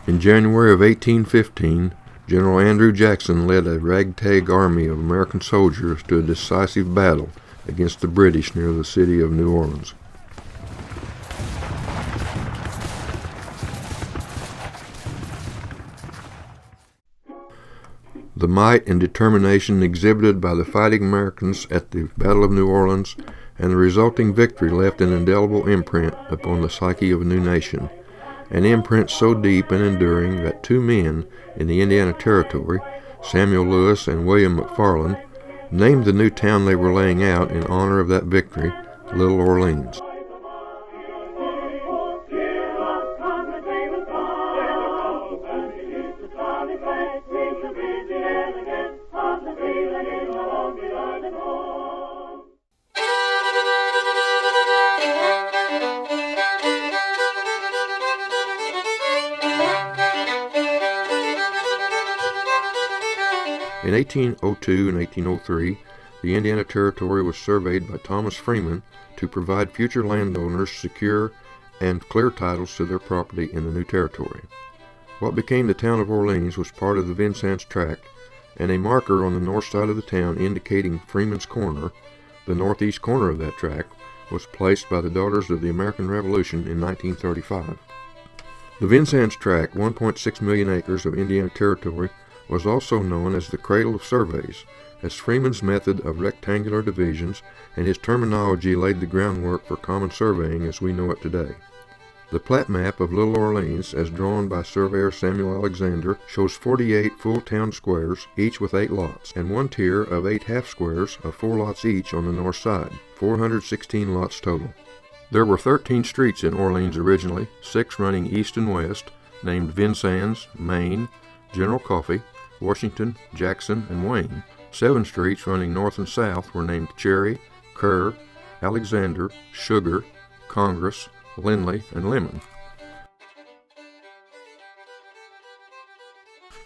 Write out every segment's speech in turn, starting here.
In January of 1815, General Andrew Jackson led a ragtag army of American soldiers to a decisive battle against the British near the city of New Orleans. The might and determination exhibited by the fighting Americans at the Battle of New Orleans and the resulting victory left an indelible imprint upon the psyche of a new nation, an imprint so deep and enduring that two men in the Indiana Territory, Samuel Lewis and William McFarland, named the new town they were laying out in honor of that victory, Little Orleans. In 1802 and 1803, the Indiana Territory was surveyed by Thomas Freeman to provide future landowners secure and clear titles to their property in the new territory. What became the town of Orleans was part of the Vincennes Tract, and a marker on the north side of the town indicating Freeman's Corner, the northeast corner of that tract, was placed by the Daughters of the American Revolution in 1935. The Vincennes Tract, 1.6 million acres of Indiana Territory, was also known as the Cradle of Surveys, as Freeman's method of rectangular divisions and his terminology laid the groundwork for common surveying as we know it today. The plat map of Little Orleans, as drawn by surveyor Samuel Alexander, shows 48 full town squares, each with 8 lots, and one tier of 8 half squares of 4 lots each on the north side, 416 lots total. There were 13 streets in Orleans originally, 6 running east and west, named Vincennes, Maine, General Coffee, Washington, Jackson, and Wayne. 7 streets running north and south were named Cherry, Kerr, Alexander, Sugar, Congress, Lindley, and Lemon.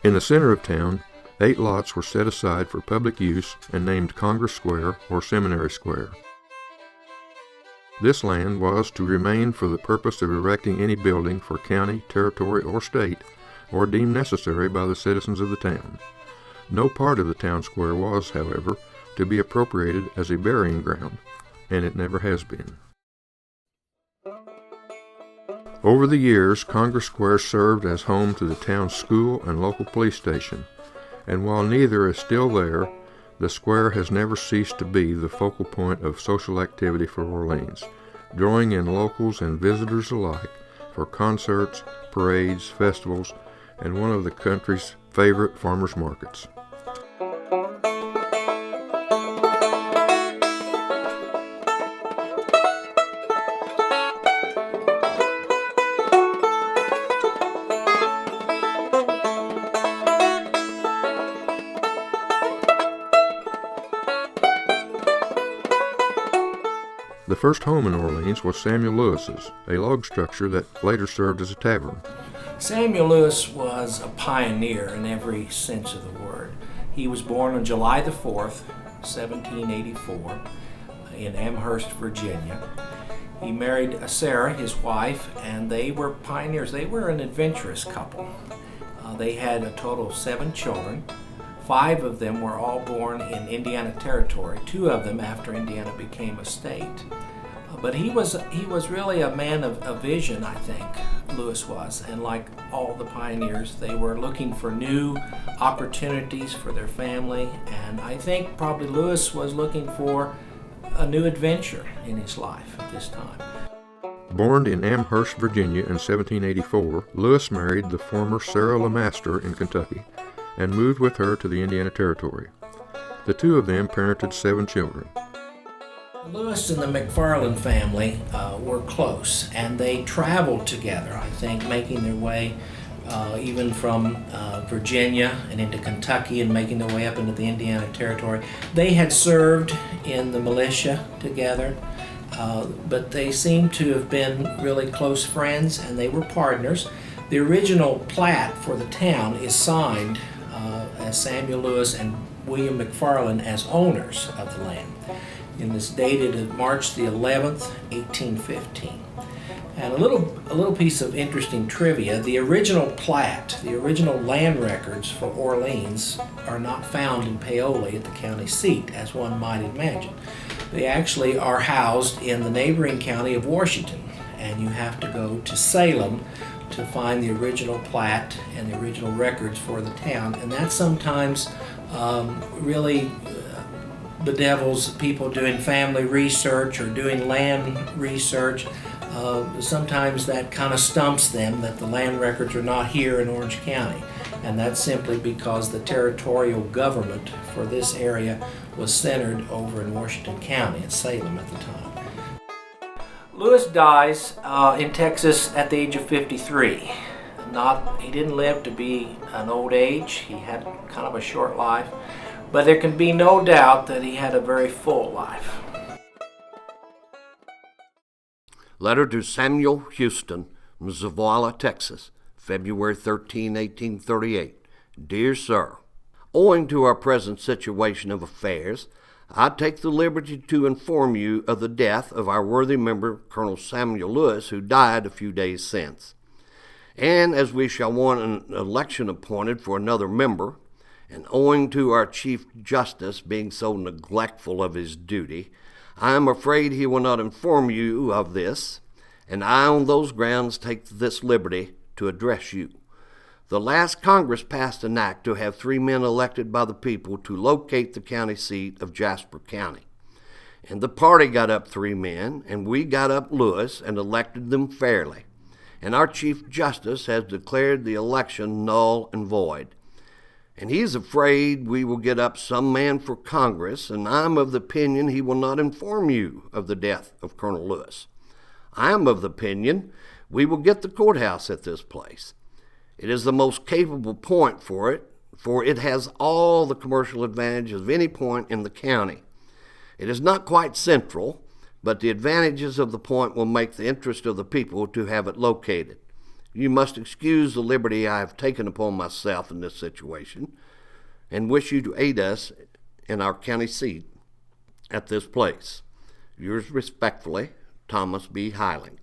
In the center of town, 8 lots were set aside for public use and named Congress Square or Seminary Square. This land was to remain for the purpose of erecting any building for county, territory, or state, or deemed necessary by the citizens of the town. No part of the town square was, however, to be appropriated as a burying ground, and it never has been. Over the years, Congress Square served as home to the town's school and local police station, and while neither is still there, the square has never ceased to be the focal point of social activity for Orleans, drawing in locals and visitors alike for concerts, parades, festivals, and one of the country's favorite farmers markets. The first home in Orleans was Samuel Lewis's, a log structure that later served as a tavern. Samuel Lewis was a pioneer in every sense of the word. He was born on July the 4th, 1784, in Amherst, Virginia. He married Sarah, his wife, and they were pioneers. They were an adventurous couple. They had a total of 7 children. 5 of them were all born in Indiana Territory, 2 of them after Indiana became a state. But he was really a man of vision, I think, Lewis was. And like all the pioneers, they were looking for new opportunities for their family. And I think probably Lewis was looking for a new adventure in his life at this time. Born in Amherst, Virginia in 1784, Lewis married the former Sarah LeMaster in Kentucky and moved with her to the Indiana Territory. The 2 of them parented 7 children. Lewis and the McFarland family were close, and they traveled together, I think, making their way even from Virginia and into Kentucky and making their way up into the Indiana Territory. They had served in the militia together, but they seemed to have been really close friends, and they were partners. The original plat for the town is signed as Samuel Lewis and William McFarland as owners of the land. And it's dated March the 11th, 1815. And a little piece of interesting trivia, the original plat, the original land records for Orleans are not found in Paoli at the county seat, as one might imagine. They actually are housed in the neighboring county of Washington, and you have to go to Salem to find the original plat and the original records for the town, and that sometimes really bedevils people doing family research or doing land research. Sometimes that kind of stumps them that the land records are not here in Orange County, and that's simply because the territorial government for this area was centered over in Washington County, in Salem at the time. Lewis dies in Texas at the age of 53. He didn't live to be an old age. He had kind of a short life, but there can be no doubt that he had a very full life. Letter to Samuel Houston, Zavala, Texas, February 13, 1838. Dear Sir, owing to our present situation of affairs, I take the liberty to inform you of the death of our worthy member, Colonel Samuel Lewis, who died a few days since. And as we shall want an election appointed for another member, and owing to our Chief Justice being so neglectful of his duty, I am afraid he will not inform you of this, and I on those grounds take this liberty to address you. The last Congress passed an act to have 3 men elected by the people to locate the county seat of Jasper County. And the party got up 3 men, and we got up Lewis and elected them fairly. And our Chief Justice has declared the election null and void. And he's afraid we will get up some man for Congress, and I'm of the opinion he will not inform you of the death of Colonel Lewis. I am of the opinion we will get the courthouse at this place. It is the most capable point for it has all the commercial advantages of any point in the county. It is not quite central, but the advantages of the point will make the interest of the people to have it located. You must excuse the liberty I have taken upon myself in this situation, and wish you to aid us in our county seat at this place. Yours respectfully, Thomas B. Hiling.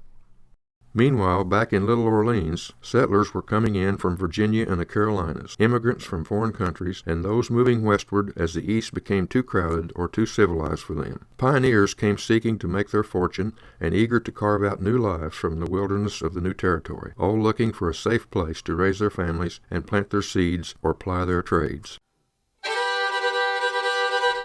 Meanwhile, back in Little Orleans, settlers were coming in from Virginia and the Carolinas, immigrants from foreign countries, and those moving westward as the East became too crowded or too civilized for them. Pioneers came seeking to make their fortune and eager to carve out new lives from the wilderness of the new territory, all looking for a safe place to raise their families and plant their seeds or ply their trades.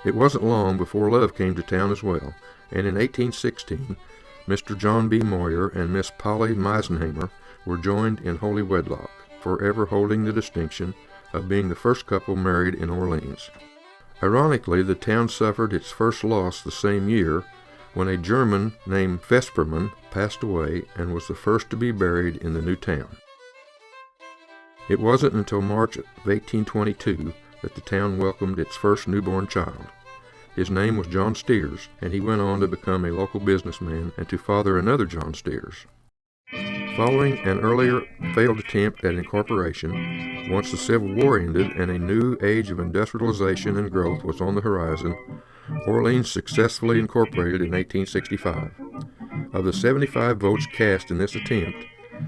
It wasn't long before love came to town as well, and in 1816, Mr. John B. Moyer and Miss Polly Meisenheimer were joined in holy wedlock, forever holding the distinction of being the first couple married in Orleans. Ironically, the town suffered its first loss the same year when a German named Vesperman passed away and was the first to be buried in the new town. It wasn't until March of 1822 that the town welcomed its first newborn child. His name was John Steers, and he went on to become a local businessman and to father another John Steers. Following an earlier failed attempt at incorporation, once the Civil War ended and a new age of industrialization and growth was on the horizon, Orleans successfully incorporated in 1865. Of the 75 votes cast in this attempt,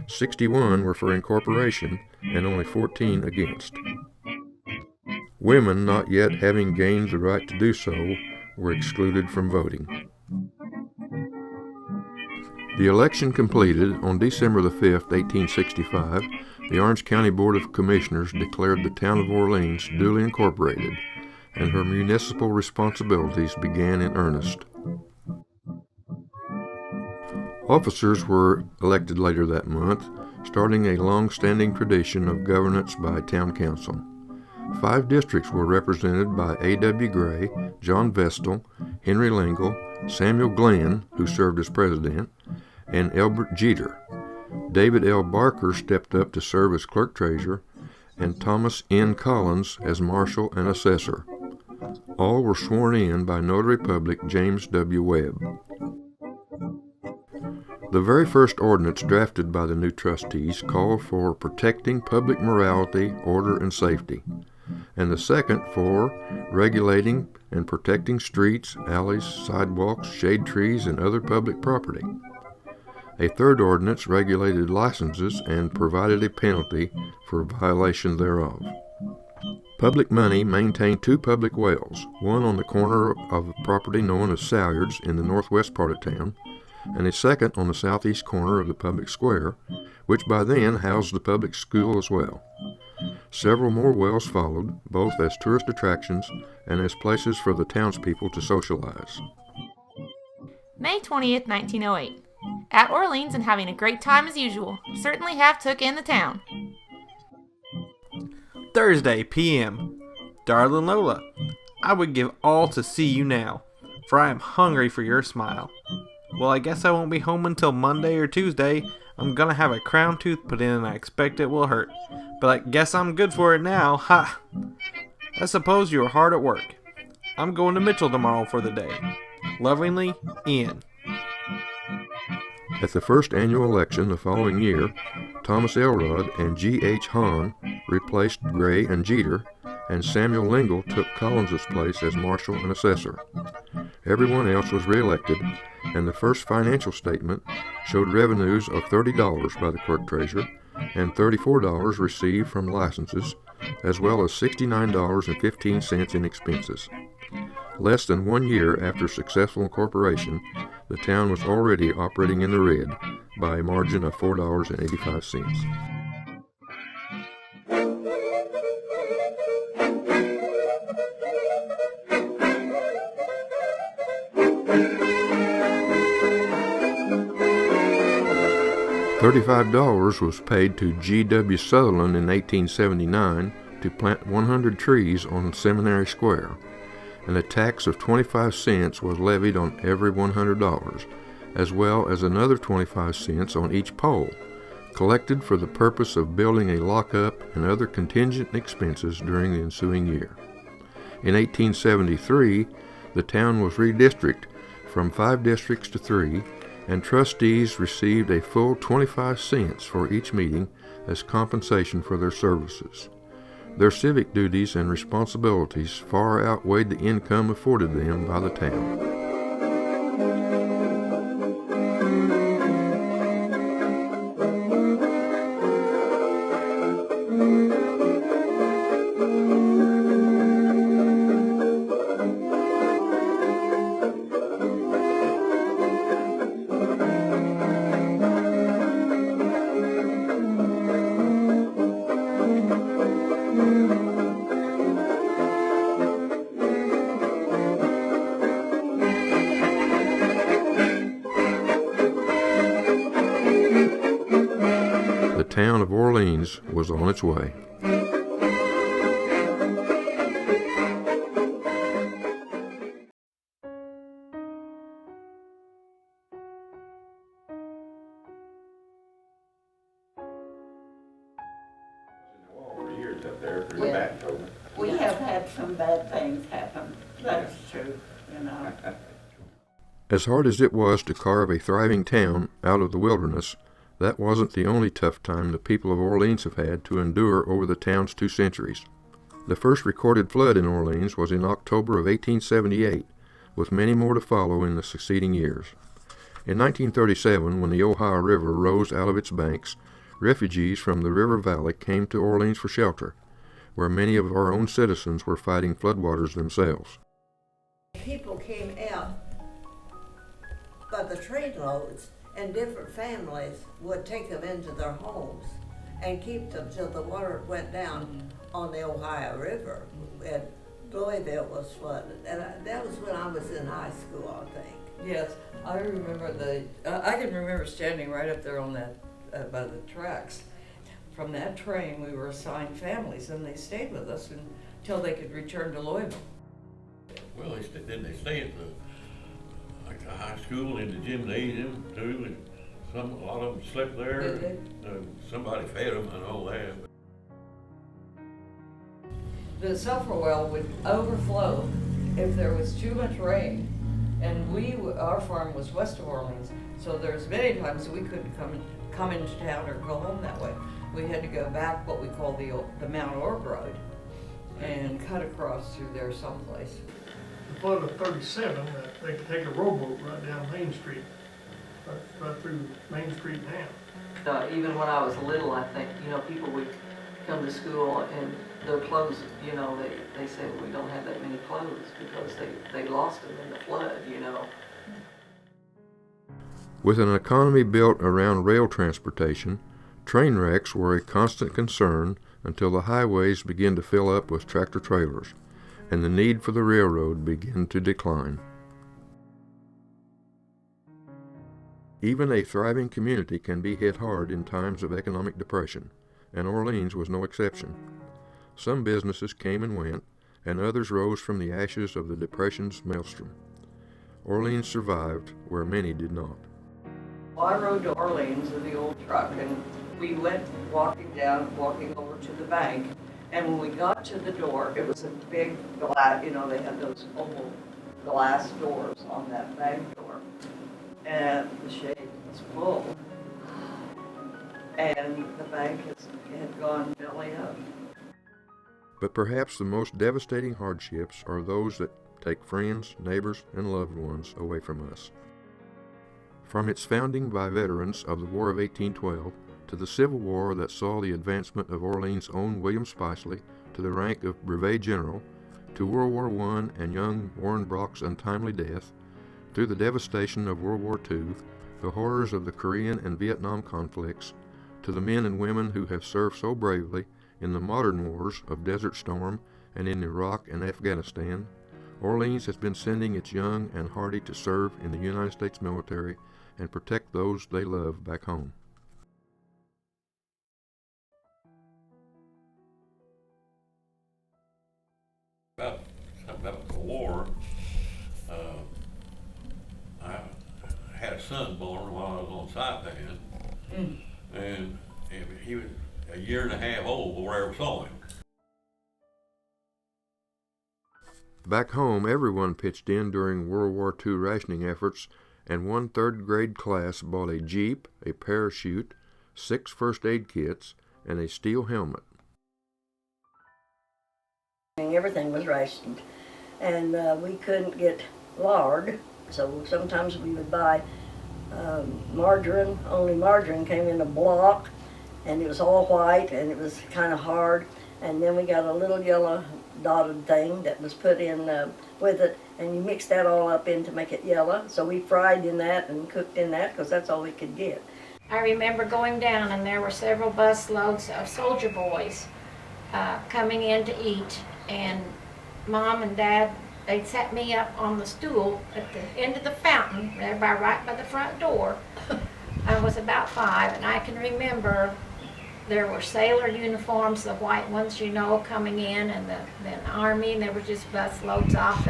61 were for incorporation and only 14 against. Women, not yet having gained the right to do so, were excluded from voting. The election completed, on December the 5th, 1865, the Orange County Board of Commissioners declared the town of Orleans duly incorporated, and her municipal responsibilities began in earnest. Officers were elected later that month, starting a long-standing tradition of governance by town council. 5 districts were represented by A.W. Gray, John Vestal, Henry Lingle, Samuel Glenn, who served as president, and Elbert Jeter. David L. Barker stepped up to serve as clerk-treasurer, and Thomas N. Collins as marshal and assessor. All were sworn in by Notary Public James W. Webb. The very first ordinance drafted by the new trustees called for protecting public morality, order, and safety, and the second for regulating and protecting streets, alleys, sidewalks, shade trees, and other public property. A third ordinance regulated licenses and provided a penalty for violation thereof. Public money maintained 2 public wells, one on the corner of a property known as Salyards in the northwest part of town, and a second on the southeast corner of the public square, which by then housed the public school as well. Several more wells followed, both as tourist attractions and as places for the townspeople to socialize. May 20th, 1908. At Orleans and having a great time as usual. Certainly have took in the town. Thursday, p.m. Darling Lola, I would give all to see you now, for I am hungry for your smile. Well, I guess I won't be home until Monday or Tuesday. I'm gonna have a crown tooth put in and I expect it will hurt. But I guess I'm good for it now, ha! I suppose you are hard at work. I'm going to Mitchell tomorrow for the day. Lovingly, Ian. At the first annual election the following year, Thomas Elrod and G.H. Hahn replaced Gray and Jeter, and Samuel Lingle took Collins's place as marshal and assessor. Everyone else was re-elected, and the first financial statement showed revenues of $30 by the clerk-treasurer and $34 received from licenses, as well as $69.15 in expenses. Less than 1 year after successful incorporation, the town was already operating in the red by a margin of $4.85. $35 was paid to G.W. Sutherland in 1879 to plant 100 trees on Seminary Square, and a tax of 25 cents was levied on every $100, as well as another 25 cents on each pole, collected for the purpose of building a lockup and other contingent expenses during the ensuing year. In 1873, the town was redistricted from 5 districts to 3, and trustees received a full 25 cents for each meeting as compensation for their services. Their civic duties and responsibilities far outweighed the income afforded them by the town. The town of Orleans was on its way. We have had some bad things happen. That's true, you know. As hard as it was to carve a thriving town out of the wilderness, that wasn't the only tough time the people of Orleans have had to endure over the town's 2 centuries. The first recorded flood in Orleans was in October of 1878, with many more to follow in the succeeding years. In 1937, when the Ohio River rose out of its banks, refugees from the river valley came to Orleans for shelter, where many of our own citizens were fighting floodwaters themselves. People came out by the trainloads, and different families would take them into their homes and keep them till the water went down on the Ohio River. And Louisville was flooded. And that was when I was in high school, I think. Yes, I remember I can remember standing right up there on that, by the tracks. From that train, we were assigned families, and they stayed with us until they could return to Louisville. Well, they stay at the high school in the gymnasium too, and a lot of them slept there. And, somebody fed them and all that. The sulfur well would overflow if there was too much rain, and our farm was west of Orleans, so there's many times we couldn't come into town or go home that way. We had to go back what we call the Mount Orb Road and cut across through there someplace. The flood of 37, they could take a rowboat right down Main Street right through Main Street now. Even when I was little, I think, people would come to school and their clothes, they say we don't have that many clothes because they lost them in the flood. With an economy built around rail transportation, train wrecks were a constant concern until the highways began to fill up with tractor trailers, and the need for the railroad began to decline. Even a thriving community can be hit hard in times of economic depression, and Orleans was no exception. Some businesses came and went, and others rose from the ashes of the Depression's maelstrom. Orleans survived where many did not. Well, I rode to Orleans in the old truck, and we went walking over to the bank, and when we got to the door, it was a big glass, they had those oval glass doors on that bank door, and the shade was full, and the bank had gone belly up. But perhaps the most devastating hardships are those that take friends, neighbors, and loved ones away from us. From its founding by veterans of the War of 1812 to the Civil War that saw the advancement of Orleans' own William Spiceley to the rank of Brevet General, to World War I and young Warren Brock's untimely death, through the devastation of World War II, the horrors of the Korean and Vietnam conflicts, to the men and women who have served so bravely in the modern wars of Desert Storm and in Iraq and Afghanistan, Orleans has been sending its young and hardy to serve in the United States military and protect those they love back home. About the war, I had a son born while I was on Saipan, and he was a year and a half old before I ever saw him. Back home, everyone pitched in during World War II rationing efforts, and one third-grade class bought a Jeep, a parachute, 6 first aid kits, and a steel helmet. Everything was rationed, and we couldn't get lard, so sometimes we would buy margarine. Only margarine came in a block, and it was all white, and it was kind of hard, and then we got a little yellow dotted thing that was put in with it, and you mix that all up in to make it yellow, so we fried in that and cooked in that because that's all we could get. I remember going down, and there were several bus loads of soldier boys coming in to eat, and Mom and Dad, they'd set me up on the stool at the end of the fountain, right by the front door. I was about 5, and I can remember there were sailor uniforms, the white ones, coming in, and the Army, and there were just bus loads off,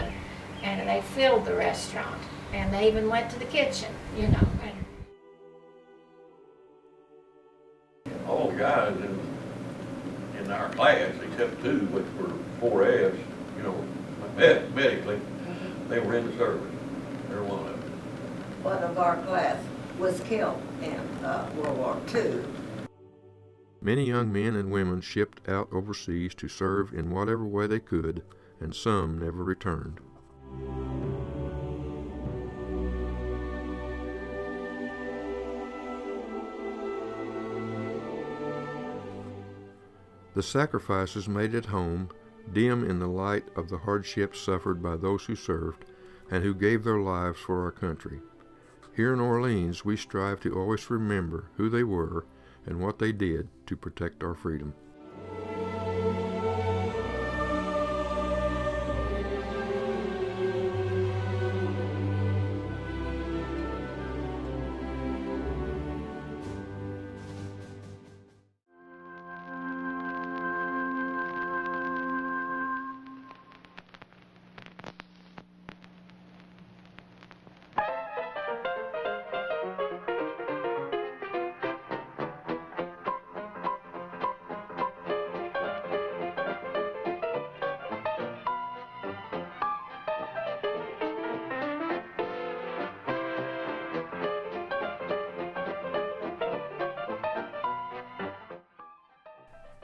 and they filled the restaurant, and they even went to the kitchen, And all the guys in our class, except 2, which were 4Fs, medically, they were in the service. They're one of them. One of our class was killed in World War II. Many young men and women shipped out overseas to serve in whatever way they could, and some never returned. The sacrifices made at home dim in the light of the hardships suffered by those who served and who gave their lives for our country. Here in Orleans, we strive to always remember who they were and what they did to protect our freedom.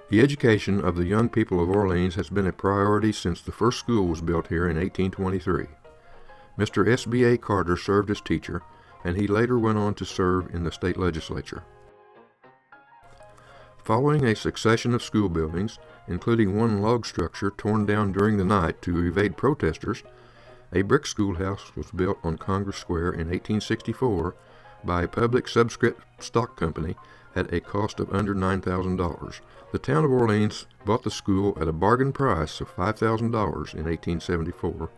The education of the young people of Orleans has been a priority since the first school was built here in 1823. Mr. S.B.A. Carter served as teacher, and he later went on to serve in the state legislature. Following a succession of school buildings, including one log structure torn down during the night to evade protesters, a brick schoolhouse was built on Congress Square in 1864 by a public subscript stock company at a cost of under $9,000. The town of Orleans bought the school at a bargain price of $5,000 in 1874.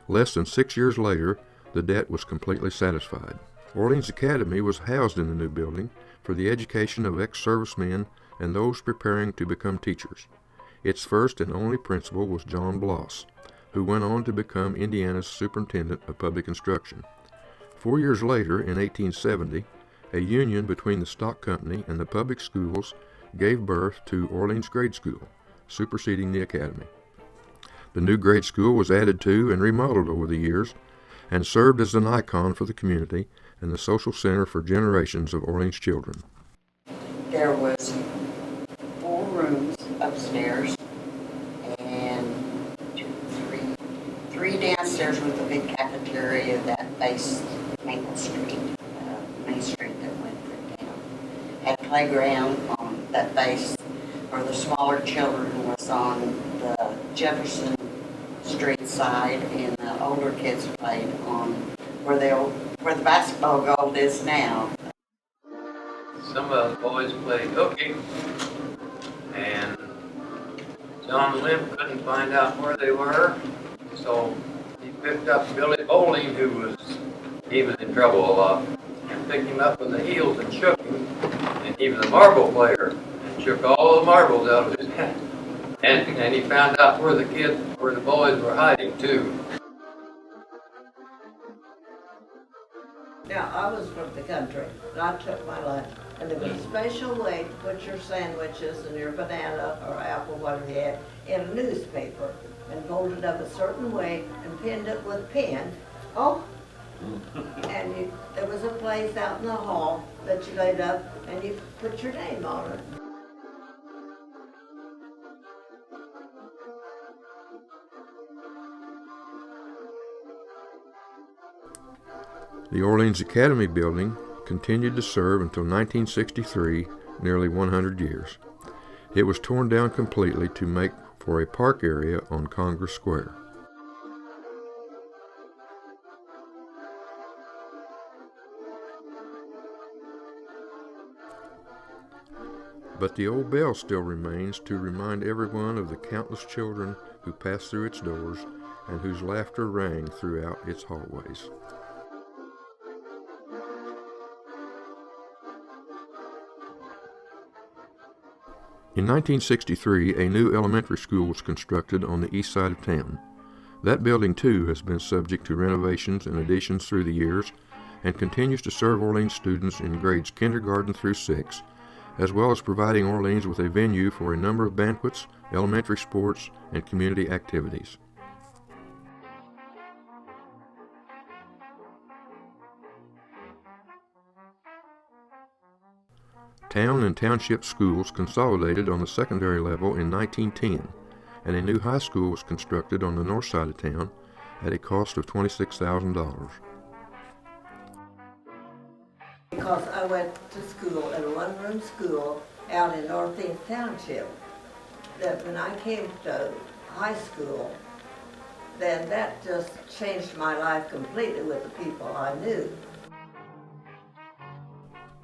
Less than 6 years later, the debt was completely satisfied. Orleans Academy was housed in the new building for the education of ex-servicemen and those preparing to become teachers. Its first and only principal was John Bloss, who went on to become Indiana's superintendent of public instruction. 4 years later, in 1870, a union between the stock company and the public schools gave birth to Orleans Grade School, superseding the academy. The new grade school was added to and remodeled over the years and served as an icon for the community and the social center for generations of Orleans children. There was 4 rooms upstairs and 3 downstairs with a big cafeteria that faced Maple Street, Main Street that went down. Had a playground that faced, for the smaller children, was on the Jefferson Street side, and the older kids played on where the basketball goal is now. Some of the boys played hooky, and John Limp couldn't find out where they were, so he picked up Billy Bowling, who was in trouble a lot, and picked him up with the heels and shook him, and he was a marble player, and shook all the marbles out of his head. And he found out where the boys were hiding too. Now, I was from the country, and I took my lunch, and there was a special way to put your sandwiches and your banana or apple, whatever you had, in a newspaper, and folded it up a certain way, and pinned it with a pin. Oh, and there was a place out in the hall that you laid up, and you put your name on it. The Orleans Academy building continued to serve until 1963, nearly 100 years. It was torn down completely to make for a park area on Congress Square. But the old bell still remains to remind everyone of the countless children who passed through its doors and whose laughter rang throughout its hallways. In 1963, a new elementary school was constructed on the east side of town. That building, too, has been subject to renovations and additions through the years and continues to serve Orleans students in grades kindergarten through 6, as well as providing Orleans with a venue for a number of banquets, elementary sports, and community activities. Town and township schools consolidated on the secondary level in 1910, and a new high school was constructed on the north side of town at a cost of $26,000. Because I went to school in a one-room school out in Northeast Township, that when I came to high school, then that just changed my life completely with the people I knew.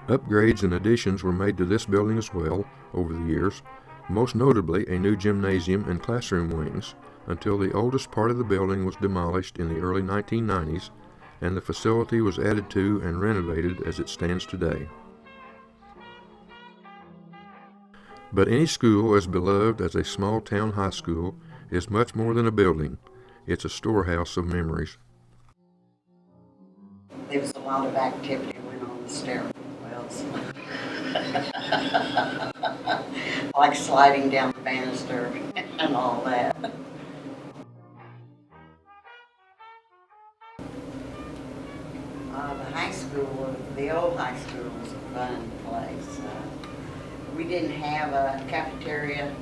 Upgrades and additions were made to this building as well over the years, most notably a new gymnasium and classroom wings, until the oldest part of the building was demolished in the early 1990s and the facility was added to and renovated as it stands today. But any school as beloved as a small town high school is much more than a building. It's a storehouse of memories. There was a lot of activity went on the stairwells. Like sliding down the banister and all that. The high school, the old high school was a fun place. We didn't have a cafeteria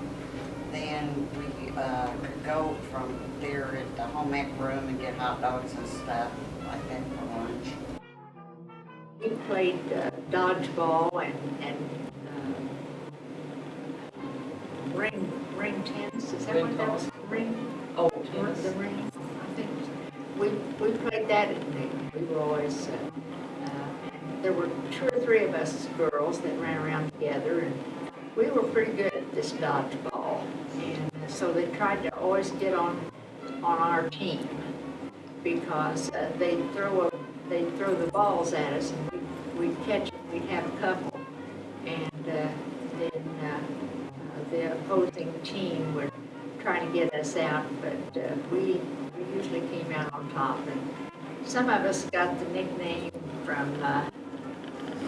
then. We could go from there at the home ec room and get hot dogs and stuff. like that for lunch. We played dodgeball and ring tennis. Is that what that was? Ring? Oh, The tennis. ring. I think we played that. We were always. There were 2 or 3 of us girls that ran around together, and we were pretty good at this dodgeball. And so they tried to always get on our team because they'd throw the balls at us, and we'd catch them. We'd have a couple, and then the opposing team would try to get us out, but we usually came out on top. And some of us got the nickname from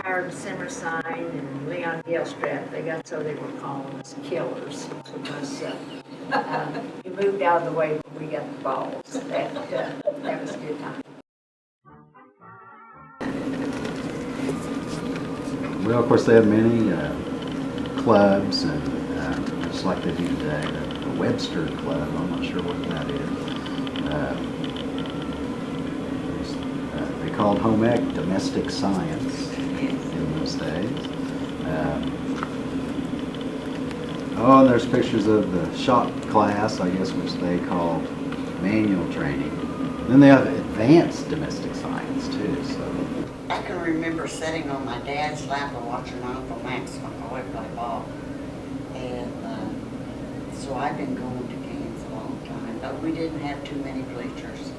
Howard Simmersine and Leon Gilstrap. They got so they were calling us killers because you moved out of the way when we got the balls. That was a good time. Well, of course, they have many clubs, and just like they do today, the Webster Club. I'm not sure what that is. They called home ec domestic science in those days. And there's pictures of the shop class, I guess, which they called manual training. Then they have advanced domestic science too. So I can remember sitting on my dad's lap and watching Uncle Max when I play ball. And so I've been going to games a long time, but we didn't have too many bleachers.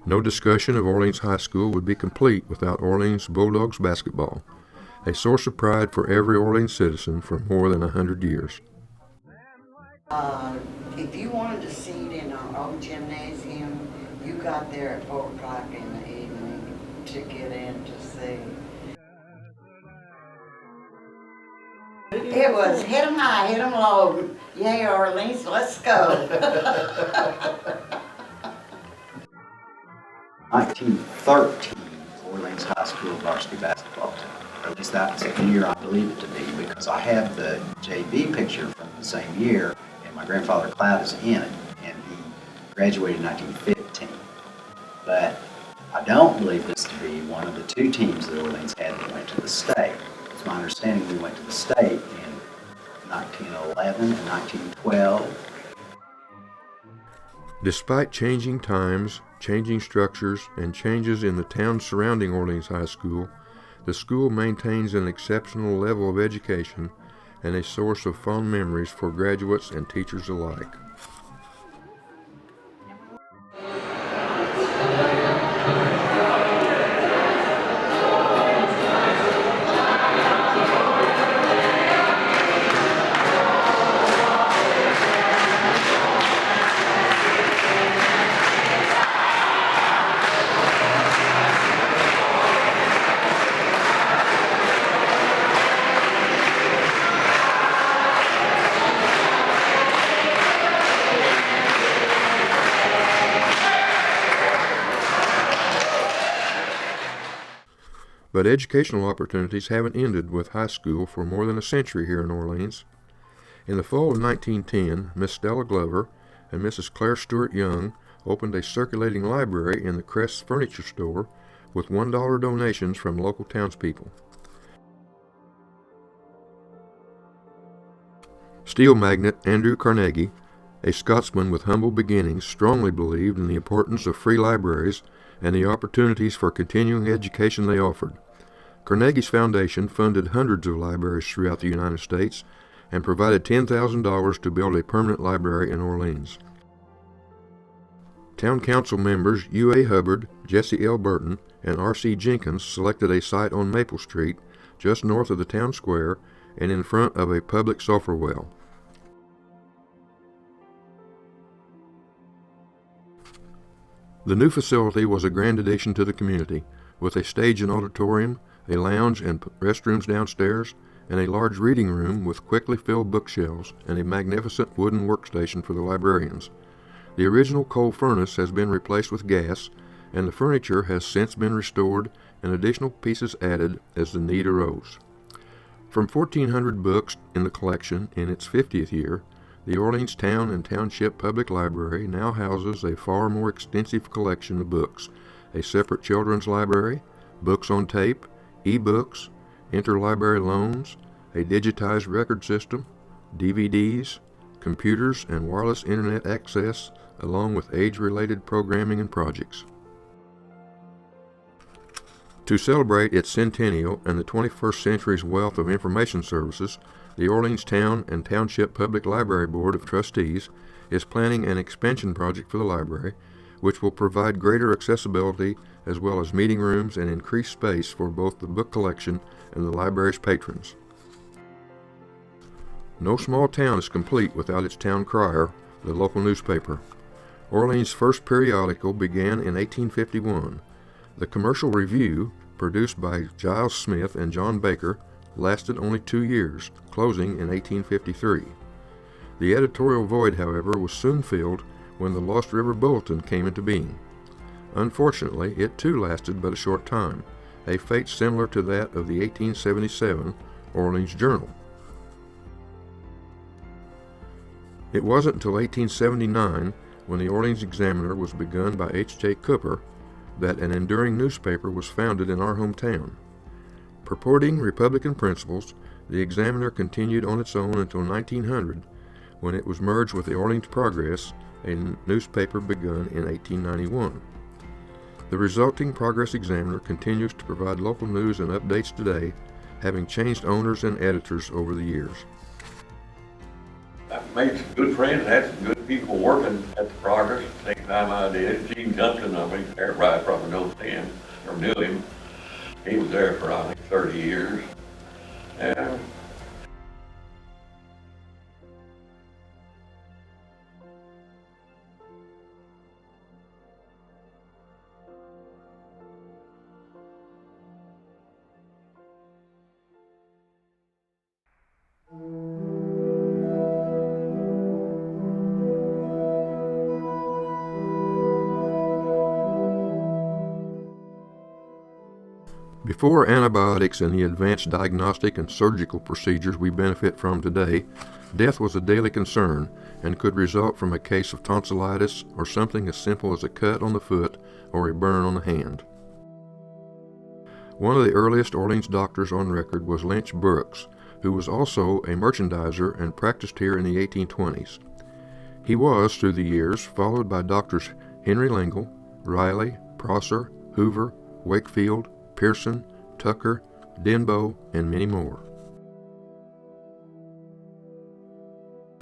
No discussion of Orleans High School would be complete without Orleans Bulldogs basketball, a source of pride for every Orleans citizen for more than 100 years. If you wanted a seat in our old gymnasium, you got there at 4 o'clock in the evening to get in to see. It was hit 'em high, hit 'em low. Yay, Orleans, let's go. 1913, Orleans High School varsity basketball team. Or at least that's the year I believe it to be, because I have the JV picture from the same year, and my grandfather Cloud is in it, and he graduated in 1915. But I don't believe this to be one of the 2 teams that Orleans had that went to the state. It's my understanding we went to the state in 1911 and 1912. Despite changing times, changing structures, and changes in the towns surrounding Orleans High School, the school maintains an exceptional level of education and a source of fond memories for graduates and teachers alike. But educational opportunities haven't ended with high school for more than a century here in Orleans. In the fall of 1910, Miss Stella Glover and Mrs. Claire Stewart Young opened a circulating library in the Crest Furniture Store with $1 donations from local townspeople. Steel magnate Andrew Carnegie, a Scotsman with humble beginnings, strongly believed in the importance of free libraries and the opportunities for continuing education they offered. Carnegie's foundation funded hundreds of libraries throughout the United States and provided $10,000 to build a permanent library in Orleans. Town Council members U.A. Hubbard, Jesse L. Burton, and R.C. Jenkins selected a site on Maple Street, just north of the town square and in front of a public sulfur well. The new facility was a grand addition to the community, with a stage and auditorium, a lounge and restrooms downstairs, and a large reading room with quickly filled bookshelves and a magnificent wooden workstation for the librarians. The original coal furnace has been replaced with gas, and the furniture has since been restored and additional pieces added as the need arose. From 1,400 books in the collection in its 50th year, The Orleans Town and Township Public Library now houses a far more extensive collection of books, a separate children's library, books on tape, e-books, interlibrary loans, a digitized record system, DVDs, computers and wireless internet access, along with age-related programming and projects. To celebrate its centennial and the 21st century's wealth of information services, the Orleans Town and Township Public Library Board of Trustees is planning an expansion project for the library, which will provide greater accessibility as well as meeting rooms and increased space for both the book collection and the library's patrons. No small town is complete without its town crier, the local newspaper. Orleans' first periodical began in 1851. The Commercial Review, produced by Giles Smith and John Baker, lasted only 2 years, closing in 1853. The editorial void, however, was soon filled when the Lost River Bulletin came into being. Unfortunately, it too lasted but a short time, a fate similar to that of the 1877 Orleans Journal. It wasn't until 1879, when the Orleans Examiner was begun by H.J. Cooper, that an enduring newspaper was founded in our hometown. Purporting Republican principles, the Examiner continued on its own until 1900, when it was merged with the Orleans Progress, a newspaper begun in 1891. The resulting Progress Examiner continues to provide local news and updates today, having changed owners and editors over the years. I've made some good friends, had some good people working at the Progress at the same time I did. Gene Johnson, I mean, everybody probably knows him, or knew him. He was there for, I think, 30 years. And before antibiotics and the advanced diagnostic and surgical procedures we benefit from today, death was a daily concern and could result from a case of tonsillitis or something as simple as a cut on the foot or a burn on the hand. One of the earliest Orleans doctors on record was Lynch Brooks, who was also a merchandiser and practiced here in the 1820s. He was, through the years, followed by Doctors Henry Lingle, Riley, Prosser, Hoover, Wakefield, Pearson, Tucker, Denbo, and many more.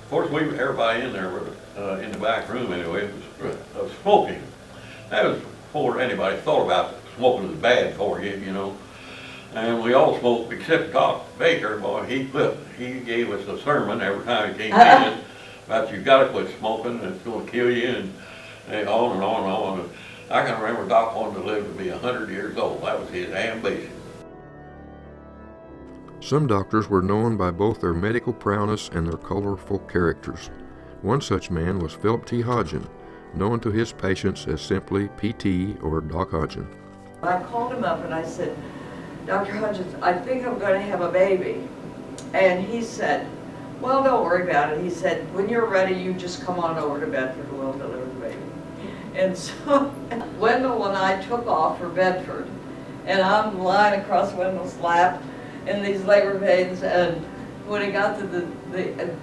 of course, everybody in there, in the back room anyway, was smoking. That was before anybody thought about smoking was bad for you, you know. And we all smoked except Doc Baker. Boy, he gave us a sermon every time he came in about you got to quit smoking, it's going to kill you, and on and on and on. And I can remember Doc wanted to live to be 100 years old. That was his ambition. Some doctors were known by both their medical prowess and their colorful characters. One such man was Philip T. Hodgin, known to his patients as simply PT or Doc Hodgin. I called him up and I said, Dr. Hodgins, I think I'm going to have a baby. And he said, well, don't worry about it. He said, when you're ready, you just come on over to Bedford and we'll deliver the baby. And so Wendell and I took off for Bedford. And I'm lying across Wendell's lap in these labor pains. And when he got to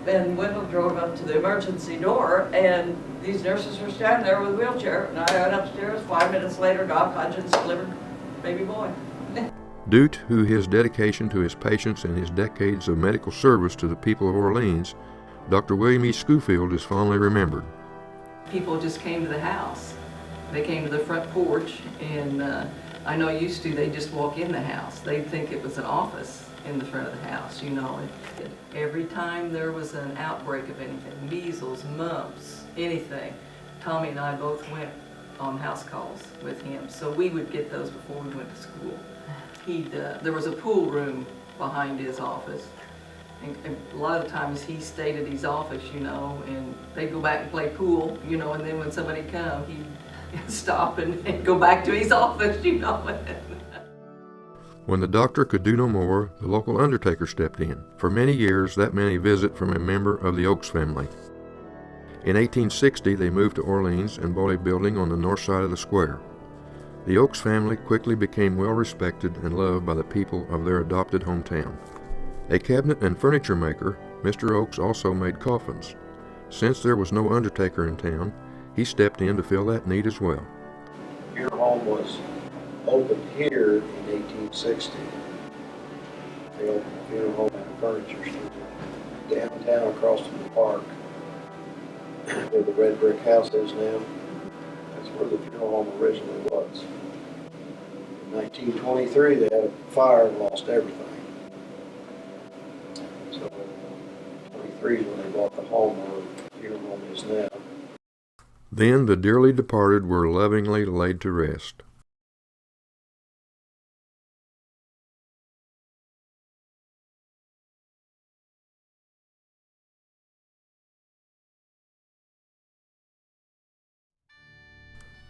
and Wendell drove up to the emergency door, and these nurses were standing there with a wheelchair. And I went upstairs. 5 minutes later, Doc Hodgins delivered baby boy. Due to his dedication to his patients and his decades of medical service to the people of Orleans, Dr. William E. Schofield is fondly remembered. People just came to the house. They came to the front porch, and I know used to, they just walk in the house. They'd think it was an office in the front of the house, you know. And every time there was an outbreak of anything, measles, mumps, anything, Tommy and I both went on house calls with him. So we would get those before we went to school. There was a pool room behind his office. And a lot of times he stayed at his office, you know, and they'd go back and play pool, you know, and then when somebody come, he'd stop and go back to his office, you know. When the doctor could do no more, the local undertaker stepped in. For many years, that meant a visit from a member of the Oaks family. In 1860, they moved to Orleans and bought a building on the north side of the square. The Oaks family quickly became well respected and loved by the people of their adopted hometown. A cabinet and furniture maker, Mr. Oaks also made coffins. Since there was no undertaker in town, he stepped in to fill that need as well. Your home was opened here in 1860. They opened a funeral home and furniture store downtown across from the park, where the red brick house is now. That's where the funeral home originally was. In 1923, they had a fire and lost everything. So, 23 is when they bought the home where the funeral home is now. Then the dearly departed were lovingly laid to rest.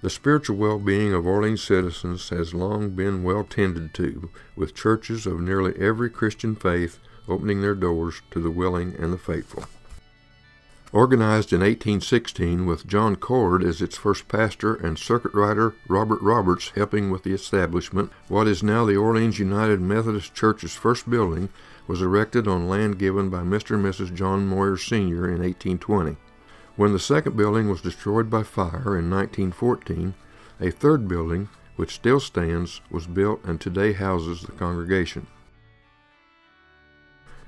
The spiritual well-being of Orleans citizens has long been well tended to, with churches of nearly every Christian faith opening their doors to the willing and the faithful. Organized in 1816 with John Cord as its first pastor and circuit rider Robert Roberts helping with the establishment, what is now the Orleans United Methodist Church's first building was erected on land given by Mr. and Mrs. John Moyer Sr. in 1820. When the second building was destroyed by fire in 1914, a third building, which still stands, was built and today houses the congregation.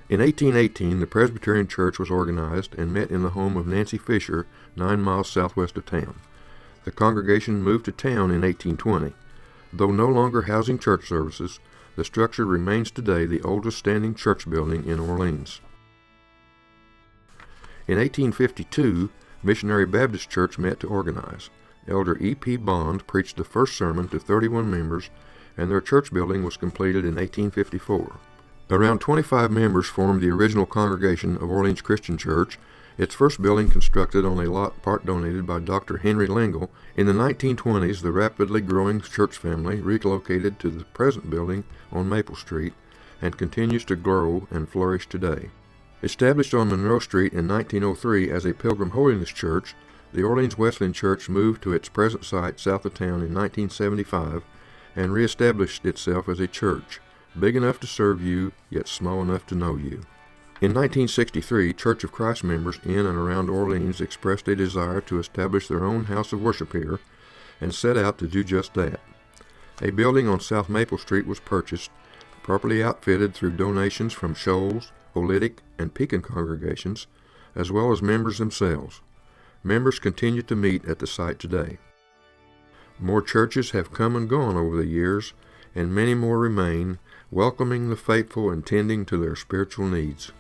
In 1818, the Presbyterian Church was organized and met in the home of Nancy Fisher, 9 miles southwest of town. The congregation moved to town in 1820. Though no longer housing church services, the structure remains today the oldest standing church building in Orleans. In 1852, Missionary Baptist Church met to organize. Elder E.P. Bond preached the first sermon to 31 members, and their church building was completed in 1854. Around 25 members formed the original congregation of Orleans Christian Church, its first building constructed on a lot part donated by Dr. Henry Lingle. In the 1920s, the rapidly growing church family relocated to the present building on Maple Street and continues to grow and flourish today. Established on Monroe Street in 1903 as a Pilgrim Holiness Church, the Orleans Wesleyan Church moved to its present site south of town in 1975 and reestablished itself as a church, big enough to serve you, yet small enough to know you. In 1963, Church of Christ members in and around Orleans expressed a desire to establish their own house of worship here and set out to do just that. A building on South Maple Street was purchased, properly outfitted through donations from Shoals, Oolitic, and Pekin congregations, as well as members themselves. Members continue to meet at the site today. More churches have come and gone over the years, and many more remain, welcoming the faithful and tending to their spiritual needs.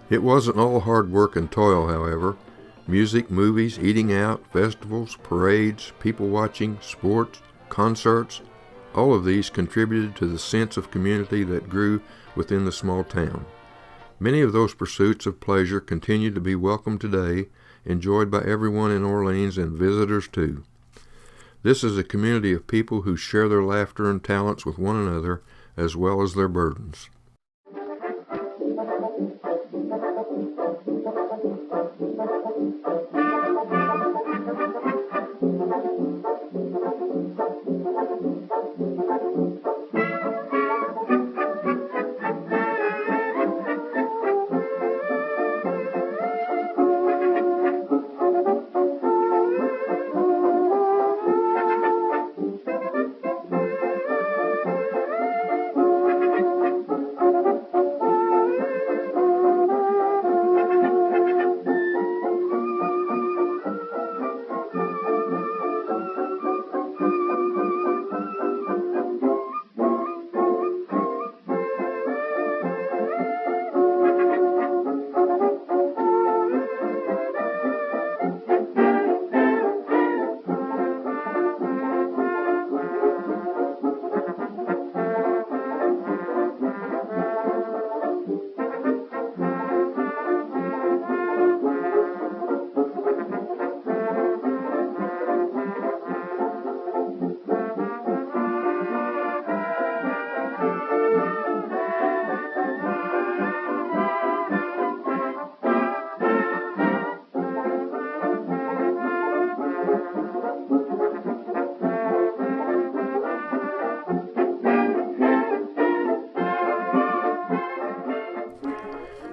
It wasn't all hard work and toil, however. Music, movies, eating out, festivals, parades, people watching, sports, concerts, All of these contributed to the sense of community that grew within the small town. Many of those pursuits of pleasure continue to be welcome today, enjoyed by everyone in Orleans and visitors too. This is a community of people who share their laughter and talents with one another as well as their burdens.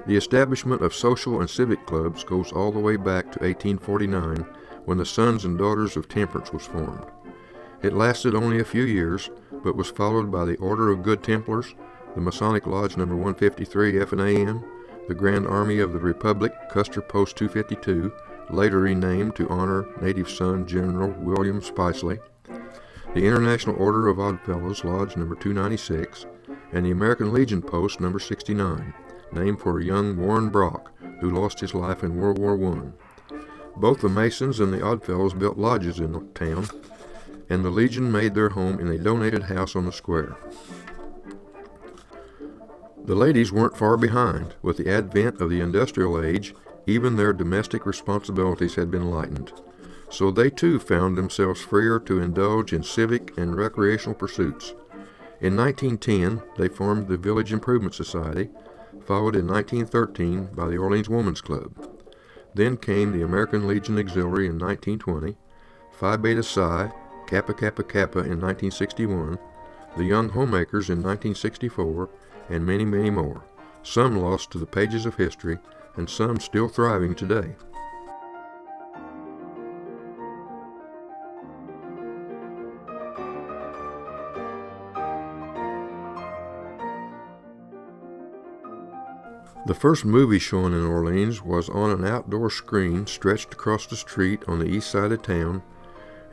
The establishment of social and civic clubs goes all the way back to 1849, when the Sons and Daughters of Temperance was formed. It lasted only a few years, but was followed by the Order of Good Templars, the Masonic Lodge No. 153 F&AM, the Grand Army of the Republic, Custer Post 252, later renamed to honor native son General William Spicely, the International Order of Oddfellows Lodge No. 296, and the American Legion Post No. 69, named for young Warren Brock, who lost his life in World War I. Both the Masons and the Oddfellows built lodges in the town, and the Legion made their home in a donated house on the square. The ladies weren't far behind. With the advent of the industrial age, even their domestic responsibilities had been lightened, so they too found themselves freer to indulge in civic and recreational pursuits. In 1910, they formed the Village Improvement Society, followed in 1913 by the Orleans Women's Club. Then came the American Legion Auxiliary in 1920, Phi Beta Psi, Kappa Kappa Kappa in 1961, the Young Homemakers in 1964, and many, many more, some lost to the pages of history, and some still thriving today. The first movie shown in Orleans was on an outdoor screen stretched across the street on the east side of town,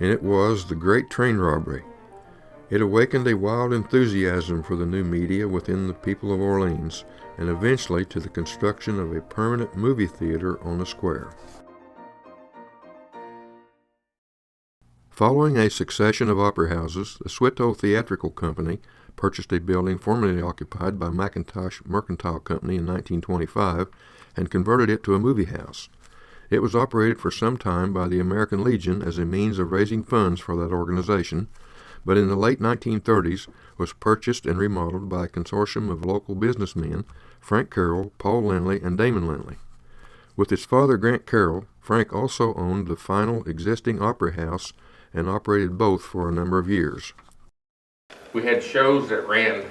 and it was The Great Train Robbery. It awakened a wild enthusiasm for the new media within the people of Orleans, and eventually to the construction of a permanent movie theater on the square. Following a succession of opera houses, the Swito Theatrical Company purchased a building formerly occupied by McIntosh Mercantile Company in 1925 and converted it to a movie house. It was operated for some time by the American Legion as a means of raising funds for that organization, but in the late 1930s was purchased and remodeled by a consortium of local businessmen, Frank Carroll, Paul Lindley, and Damon Lindley. With his father Grant Carroll, Frank also owned the final existing opera house and operated both for a number of years. We had shows that ran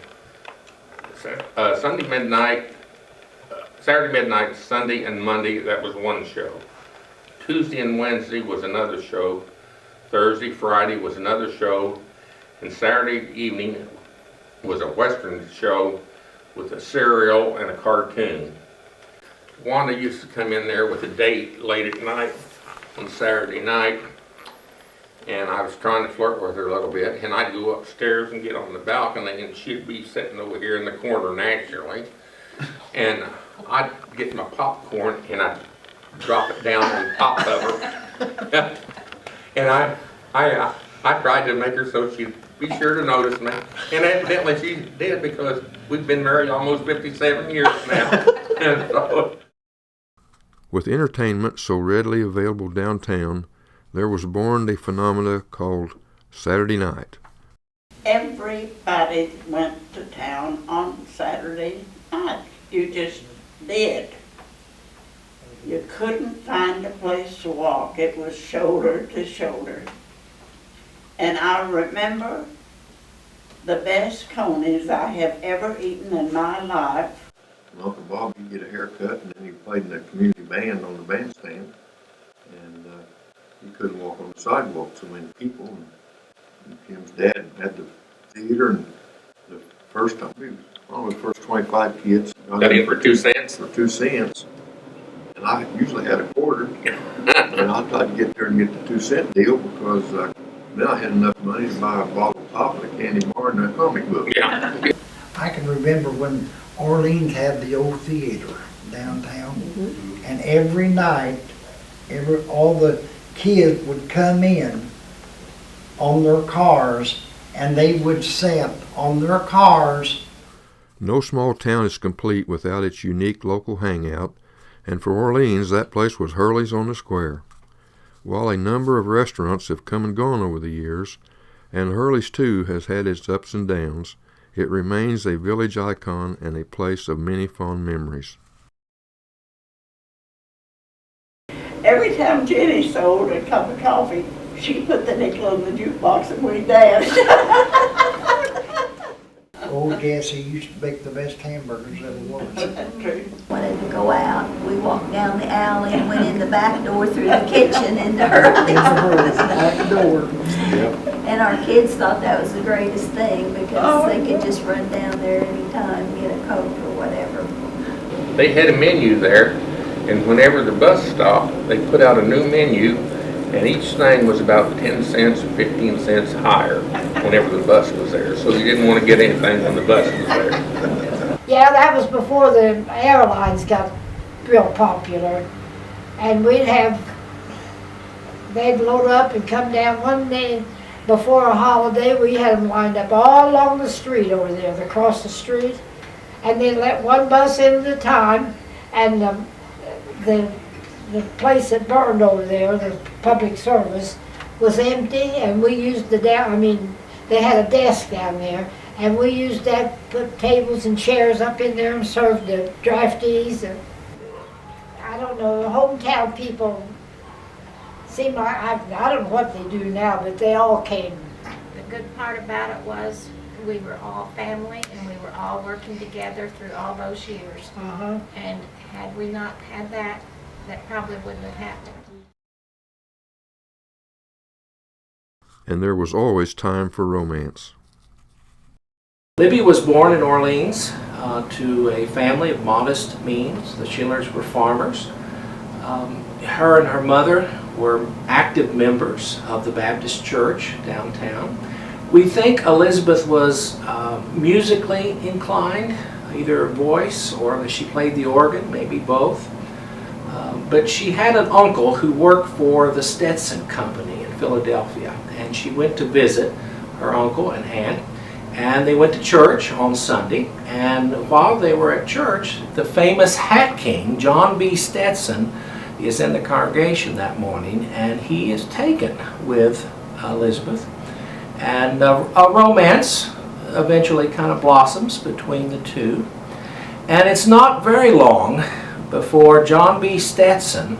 Sunday midnight, Saturday midnight, Sunday and Monday, that was one show. Tuesday and Wednesday was another show. Thursday, Friday was another show. And Saturday evening was a Western show with a serial and a cartoon. Wanda used to come in there with a date late at night on Saturday night, and I was trying to flirt with her a little bit, and I'd go upstairs and get on the balcony, and she'd be sitting over here in the corner naturally, and I'd get my popcorn and I'd drop it down on top of her, and I tried to make her so she'd be sure to notice me. And evidently she did, because we've been married almost 57 years now. And so, with entertainment so readily available downtown, there was born the phenomena called Saturday night. Everybody went to town on Saturday night. You just did. You couldn't find a place to walk. It was shoulder to shoulder. And I remember the best conies I have ever eaten in my life. Uncle Bob, you get a haircut, and then he played in the community band on the bandstand. And you couldn't walk on the sidewalk, so many people. And Kim's dad had the theater, and the first time, we was probably the first 25 kids. got in for 2 cents? For 2 cents. And I usually had a quarter. And I tried to get there and get the 2-cent deal, because then I had enough money to buy a bottle of pop and a candy bar and a comic book. Yeah. I can remember when Orleans had the old theater downtown, and every night, all the kids would come in on their cars, and they would sit on their cars. No small town is complete without its unique local hangout, and for Orleans, that place was Hurley's on the Square. While a number of restaurants have come and gone over the years, and Hurley's too has had its ups and downs, it remains a village icon and a place of many fond memories. Every time Jenny sold a cup of coffee, she put the nickel in the jukebox and we danced. Old Jesse used to make the best hamburgers ever was. Wanted to go out, we walked down the alley and went in the back door through the kitchen into Hurley's. Back door. And our kids thought that was the greatest thing, because they could just run down there anytime, get a Coke or whatever. They had a menu there, and whenever the bus stopped, they put out a new menu, and each thing was about 10 cents or 15 cents higher whenever the bus was there. So you didn't want to get anything when the bus was there. Yeah, that was before the airlines got real popular. And they'd load up and come down one day before a holiday. We had them lined up all along the street over there, across the street. And then let one bus in at a time, and the place that burned over there, the public service, was empty, and we used they had a desk down there, and we used that, put tables and chairs up in there and served the draftees. And I don't know, the hometown people seem like, I don't know what they do now, but they all came. The good part about it was we were all family, and we were all working together through all those years. And had we not had that, that probably wouldn't have happened. And there was always time for romance. Libby was born in Orleans to a family of modest means. The Schillers were farmers. Her and her mother were active members of the Baptist Church downtown. We think Elizabeth was musically inclined, either voice or that she played the organ, maybe both. But she had an uncle who worked for the Stetson Company in Philadelphia, and she went to visit her uncle and aunt, and they went to church on Sunday. And while they were at church, the famous Hat King, John B. Stetson, is in the congregation that morning, and he is taken with Elizabeth. And a romance eventually kind of blossoms between the two. And it's not very long before John B. Stetson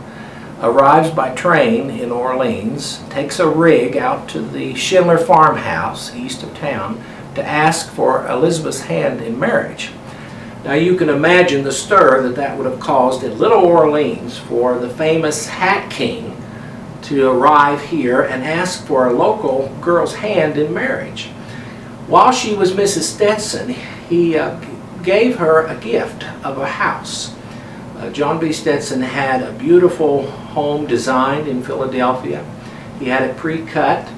arrives by train in Orleans, takes a rig out to the Schindler farmhouse east of town to ask for Elizabeth's hand in marriage. Now you can imagine the stir that would have caused in Little Orleans for the famous Hat King to arrive here and ask for a local girl's hand in marriage. While she was Mrs. Stetson, he gave her a gift of a house. John B. Stetson had a beautiful home designed in Philadelphia. He had it pre-cut,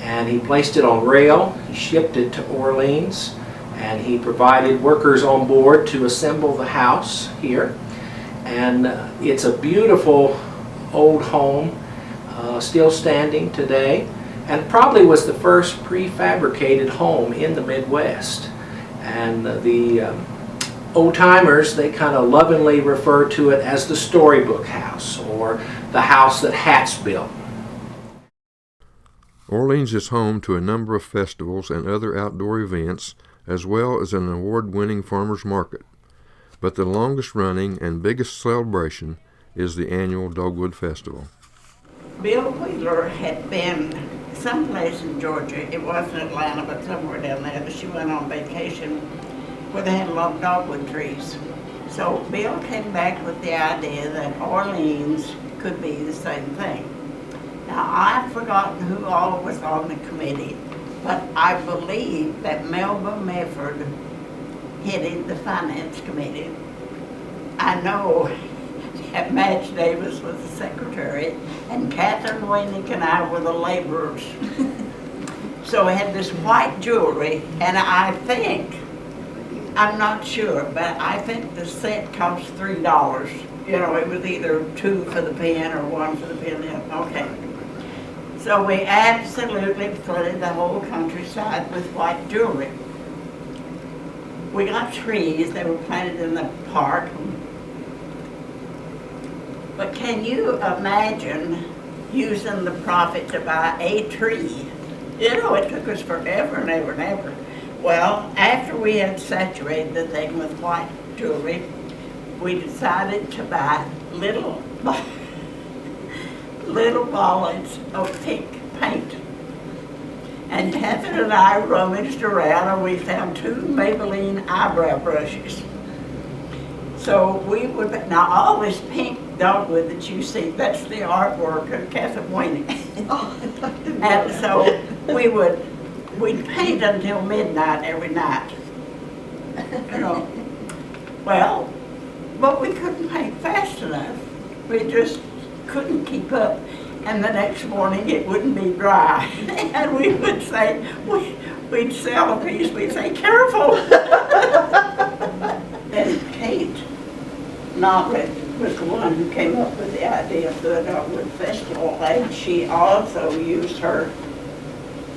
and he placed it on rail. He shipped it to Orleans, and he provided workers on board to assemble the house here. And it's a beautiful old home, still standing today. and probably was the first prefabricated home in the Midwest. And the old-timers, they kind of lovingly refer to it as the storybook house, or the house that hats built. Orleans is home to a number of festivals and other outdoor events, as well as an award-winning farmers market. But the longest-running and biggest celebration is the annual Dogwood Festival. Bill Wheeler had been someplace in Georgia, it wasn't Atlanta, but somewhere down there, that she went on vacation where they had a lot of dogwood trees. So Bill came back with the idea that Orleans could be the same thing. Now, I've forgotten who all was on the committee, but I believe that Melba Mefford headed the finance committee. I know that Madge Davis was the secretary, and Catherine Waynick and I were the laborers. So we had this white jewelry, and I think, I'm not sure, but I think the set cost $3. You know, it was either 2 for the pin or 1 for the pin. Okay. So we absolutely flooded the whole countryside with white jewelry. We got trees, they were planted in the park. But can you imagine using the profit to buy a tree? You know, it took us forever and ever and ever. Well, after we had saturated the thing with white jewelry, we decided to buy little bollards of pink paint. And Cathy and I rummaged around and we found 2 Maybelline eyebrow brushes. So we would, now all this pink dogwood that you see, that's the artwork of Cathy Waynick. And so we'd paint until midnight every night. You know, well, but we couldn't paint fast enough. We just couldn't keep up. And the next morning it wouldn't be dry. And we would say, we'd sell a piece, we'd say, careful. And Kate Notlett was the one who came up with the idea of the Dogwood Festival, and she also used her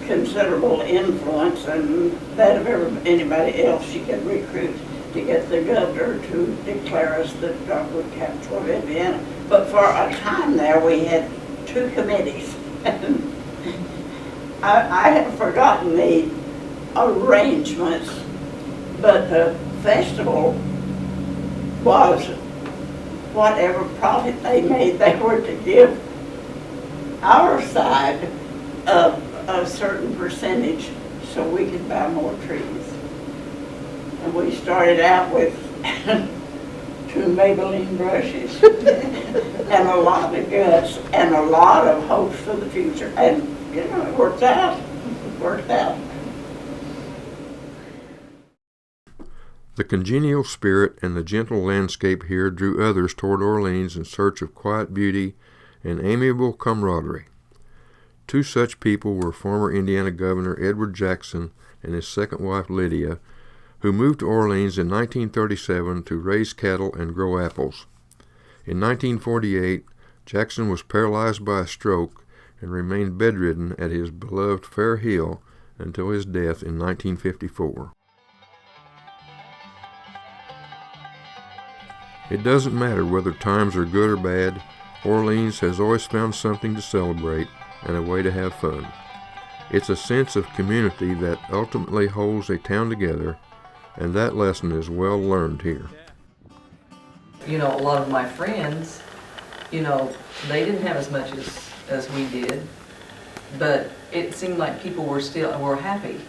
considerable influence and that of anybody else she could recruit to get the governor to declare us the Dogwood capital of Indiana. But for a time there we had 2 committees. I have forgotten the arrangements, but the festival was whatever profit they made, they were to give our side a certain percentage so we could buy more trees. And we started out with 2 Maybelline brushes and a lot of guts and a lot of hopes for the future. And, you know, it worked out. It worked out. The congenial spirit and the gentle landscape here drew others toward Orleans in search of quiet beauty and amiable camaraderie. 2 such people were former Indiana Governor Edward Jackson and his second wife Lydia, who moved to Orleans in 1937 to raise cattle and grow apples. In 1948, Jackson was paralyzed by a stroke and remained bedridden at his beloved Fair Hill until his death in 1954. It doesn't matter whether times are good or bad, Orleans has always found something to celebrate and a way to have fun. It's a sense of community that ultimately holds a town together, and that lesson is well learned here. You know, a lot of my friends, you know, they didn't have as much as we did, but it seemed like people were happy.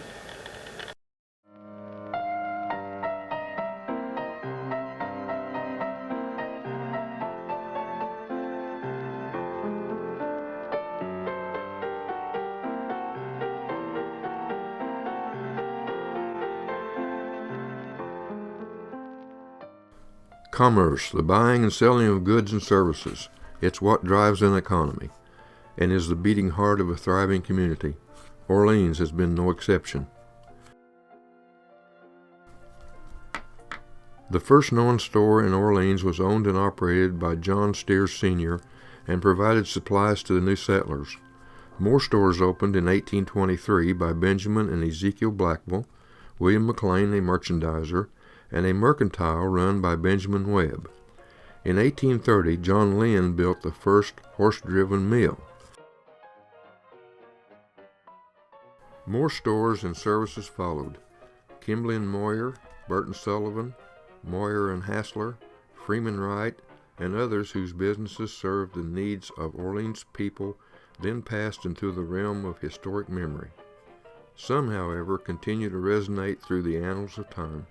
Commerce, the buying and selling of goods and services, it's what drives an economy and is the beating heart of a thriving community. Orleans has been no exception. The first known store in Orleans was owned and operated by John Steers Sr. and provided supplies to the new settlers. More stores opened in 1823 by Benjamin and Ezekiel Blackwell, William McLean, a merchandiser, and a mercantile run by Benjamin Webb. In 1830, John Lynn built the first horse-driven mill. More stores and services followed. Kimbley and Moyer, Burton Sullivan, Moyer and Hassler, Freeman Wright, and others whose businesses served the needs of Orleans people then passed into the realm of historic memory. Some, however, continue to resonate through the annals of time.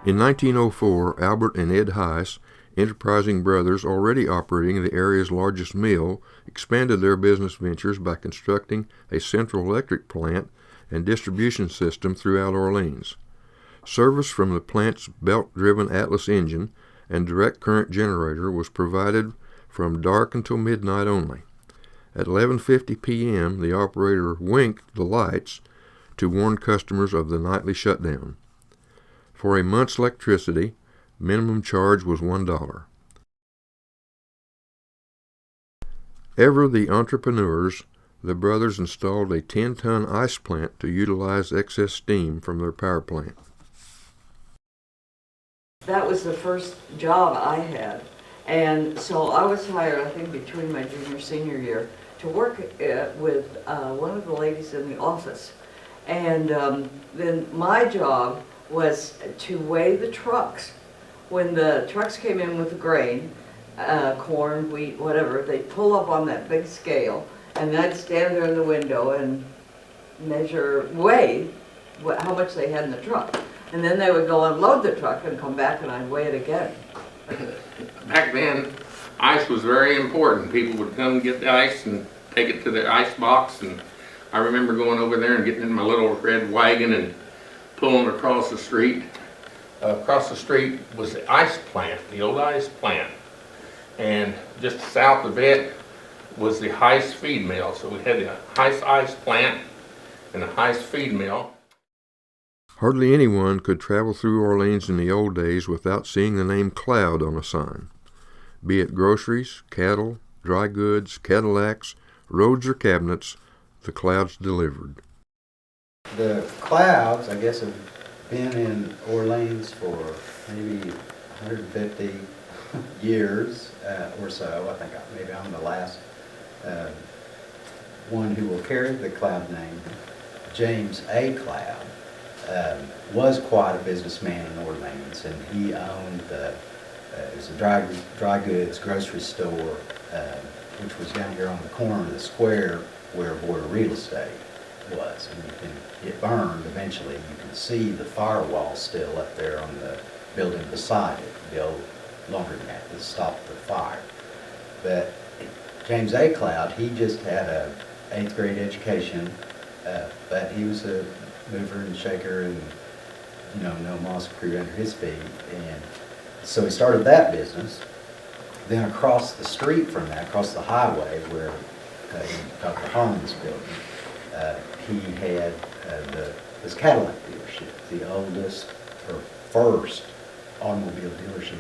In 1904, Albert and Ed Heiss, enterprising brothers already operating the area's largest mill, expanded their business ventures by constructing a central electric plant and distribution system throughout Orleans. Service from the plant's belt-driven Atlas engine and direct current generator was provided from dark until midnight only. At 11:50 p.m., the operator winked the lights to warn customers of the nightly shutdown. For a month's electricity, minimum charge was $1. Ever the entrepreneurs, the brothers installed a 10-ton ice plant to utilize excess steam from their power plant. That was the first job I had. And so I was hired, I think, between my junior and senior year to work with one of the ladies in the office. And then my job was to weigh the trucks. When the trucks came in with the grain, corn, wheat, whatever, they'd pull up on that big scale, and I'd stand there in the window and weigh how much they had in the truck. And then they would go unload the truck and come back and I'd weigh it again. Back then, ice was very important. People would come get the ice and take it to the ice box, and I remember going over there and getting in my little red wagon and pulling across the street. Across the street was the ice plant, the old ice plant. And just south of it was the Heiss feed mill. So we had the Heiss ice plant and the Heiss feed mill. Hardly anyone could travel through Orleans in the old days without seeing the name Cloud on a sign. Be it groceries, cattle, dry goods, Cadillacs, roads, or cabinets, the Clouds delivered. The Clouds, I guess, have been in Orleans for maybe 150 years or so. I think maybe I'm the last one who will carry the Cloud name. James A. Cloud was quite a businessman in Orleans, and he owned it was a dry goods grocery store, which was down here on the corner of the square where Board of Real Estate was. And it burned eventually. You can see the firewall still up there on the building beside it, the old laundromat that stopped the fire. But James A. Cloud, he just had a 8th grade education, but he was a mover and shaker and, no moss crew under his feet. And so he started that business. Then across the street from that, across the highway where Dr. Hardin's building, he had this Cadillac dealership, the oldest or first automobile dealership,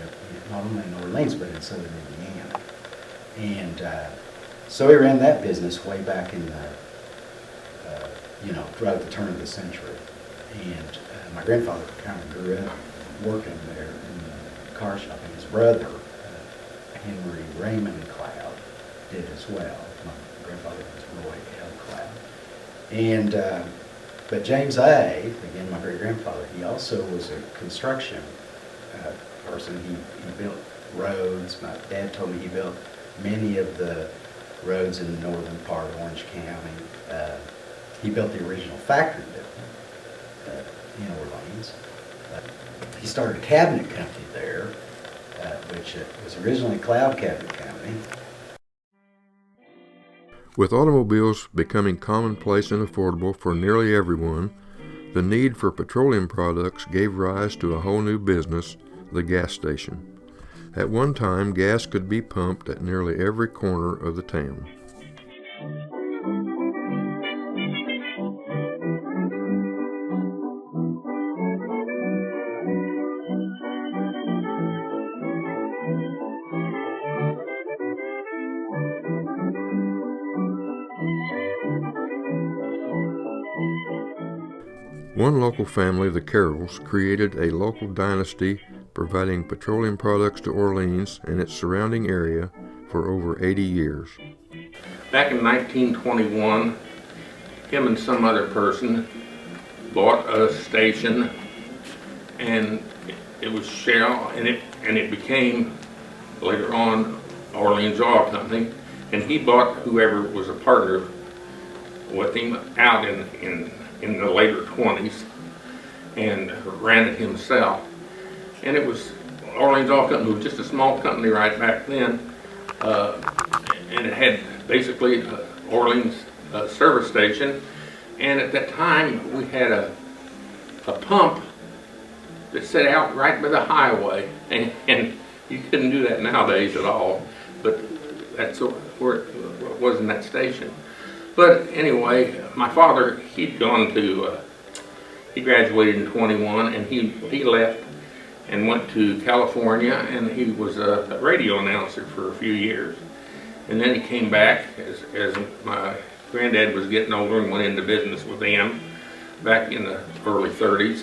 not only in Orleans but in southern Indiana. And so he ran that business way back in the, right at the turn of the century. And my grandfather kind of grew up working there in the car shop, and his brother, Henry Raymond Cloud, did as well. My grandfather was Roy L. Cloud. And, but James A., again, my great-grandfather, he also was a construction person. He built roads. My dad told me he built many of the roads in the northern part of Orange County. He built the original factory building in Orleans. He started a cabinet company there, which was originally Cloud Cabinet Company. With automobiles becoming commonplace and affordable for nearly everyone, the need for petroleum products gave rise to a whole new business, the gas station. At one time, gas could be pumped at nearly every corner of the town. One local family, the Carrolls, created a local dynasty providing petroleum products to Orleans and its surrounding area for over 80 years. Back in 1921, him and some other person bought a station, and it was Shell, and it became later on Orleans Oil Company, and he bought whoever was a partner with him out in the later 20s and ran it himself. And it was Orleans Oil Company, was just a small company right back then, and it had basically Orleans service station. And at that time we had a pump that set out right by the highway, and you couldn't do that nowadays at all, but that's where it was in that station. But anyway, my father, he graduated in 21, and he left and went to California, and he was a radio announcer for a few years. And then he came back as my granddad was getting older and went into business with them back in the early 30s.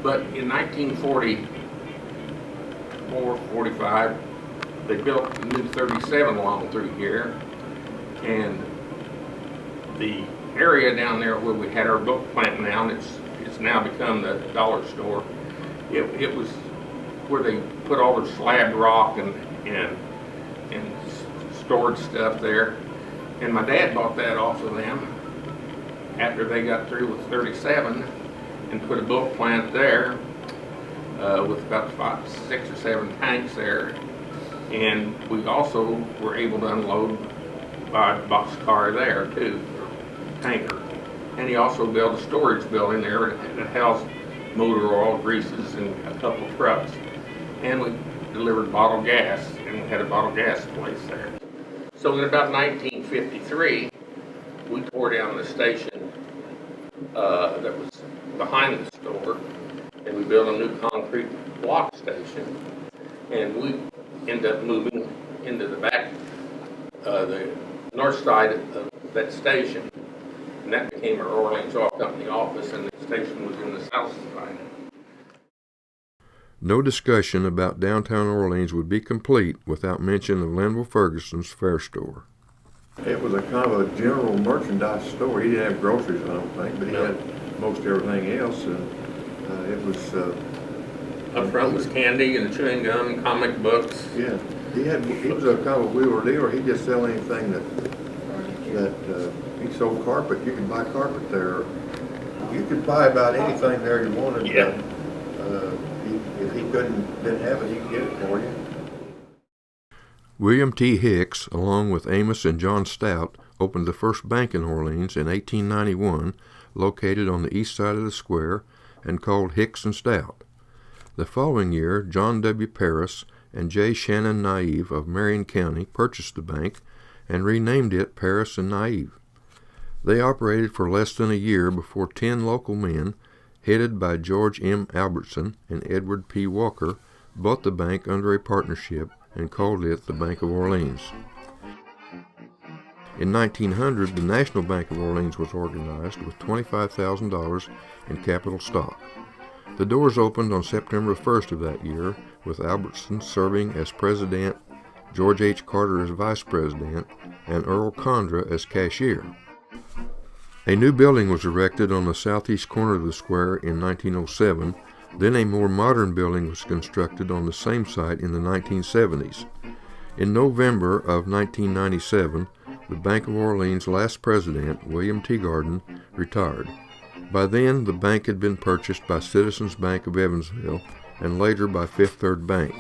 But in 1944, 45, they built a new 37 along through here, and the area down there where we had our book plant now, and it's now become the dollar store. It was where they put all the slab rock and stored stuff there. And my dad bought that off of them after they got through with 37 and put a book plant there with about 6 or 7 tanks there. And we also were able to unload by boxcar there too, or tanker. And he also built a storage building there that housed motor oil, greases, and a couple of trucks. And we delivered bottled gas, and we had a bottled gas place there. So in about 1953, we tore down the station that was behind the store, and we built a new concrete block station. And we ended up moving into the back, the north side of that station. And that became our Orleans Oil Company office, and the station was in the south side. No discussion about downtown Orleans would be complete without mention of Linville Ferguson's Fair Store. It was a kind of a general merchandise store. He didn't have groceries, I don't think, but he had most everything else. It was... Up front was candy and chewing gum and comic books. Yeah, he was a kind of a wheeler dealer. He'd just sell anything that he sold carpet. You could buy carpet there. You could buy about anything there you wanted. Yeah. If he didn't have it, he could get it for you. William T. Hicks, along with Amos and John Stout, opened the first bank in Orleans in 1891, located on the east side of the square, and called Hicks and Stout. The following year, John W. Paris and J. Shannon Naive of Marion County purchased the bank and renamed it Paris and Naive. They operated for less than a year before 10 local men, headed by George M. Albertson and Edward P. Walker, bought the bank under a partnership and called it the Bank of Orleans. In 1900, the National Bank of Orleans was organized with $25,000 in capital stock. The doors opened on September 1st of that year, with Albertson serving as president, George H. Carter as vice president, and Earl Condra as cashier. A new building was erected on the southeast corner of the square in 1907. Then a more modern building was constructed on the same site in the 1970s. In November of 1997, the Bank of Orleans' last president, William T. Hardin, retired. By then, the bank had been purchased by Citizens Bank of Evansville and later by Fifth Third Bank.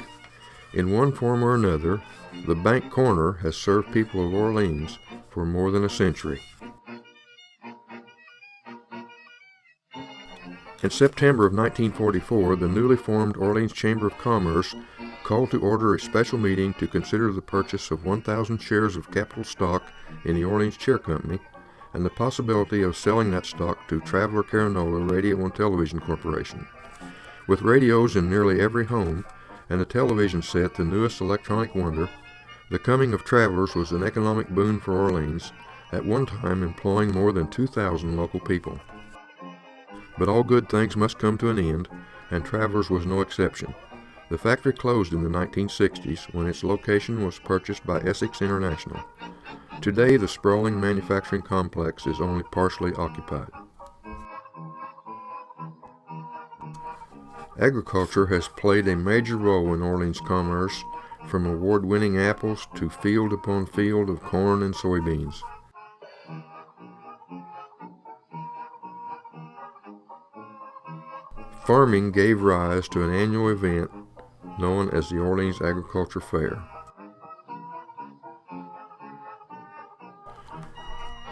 In one form or another, the bank corner has served people of Orleans for more than a century. In September of 1944, the newly formed Orleans Chamber of Commerce called to order a special meeting to consider the purchase of 1,000 shares of capital stock in the Orleans Chair Company and the possibility of selling that stock to Traveler Caranola Radio and Television Corporation. With radios in nearly every home and a television set the newest electronic wonder, the coming of Travelers was an economic boon for Orleans, at one time employing more than 2,000 local people. But all good things must come to an end, and Travelers was no exception. The factory closed in the 1960s when its location was purchased by Essex International. Today, the sprawling manufacturing complex is only partially occupied. Agriculture has played a major role in Orleans commerce, from award-winning apples to field upon field of corn and soybeans. Farming gave rise to an annual event known as the Orleans Agriculture Fair.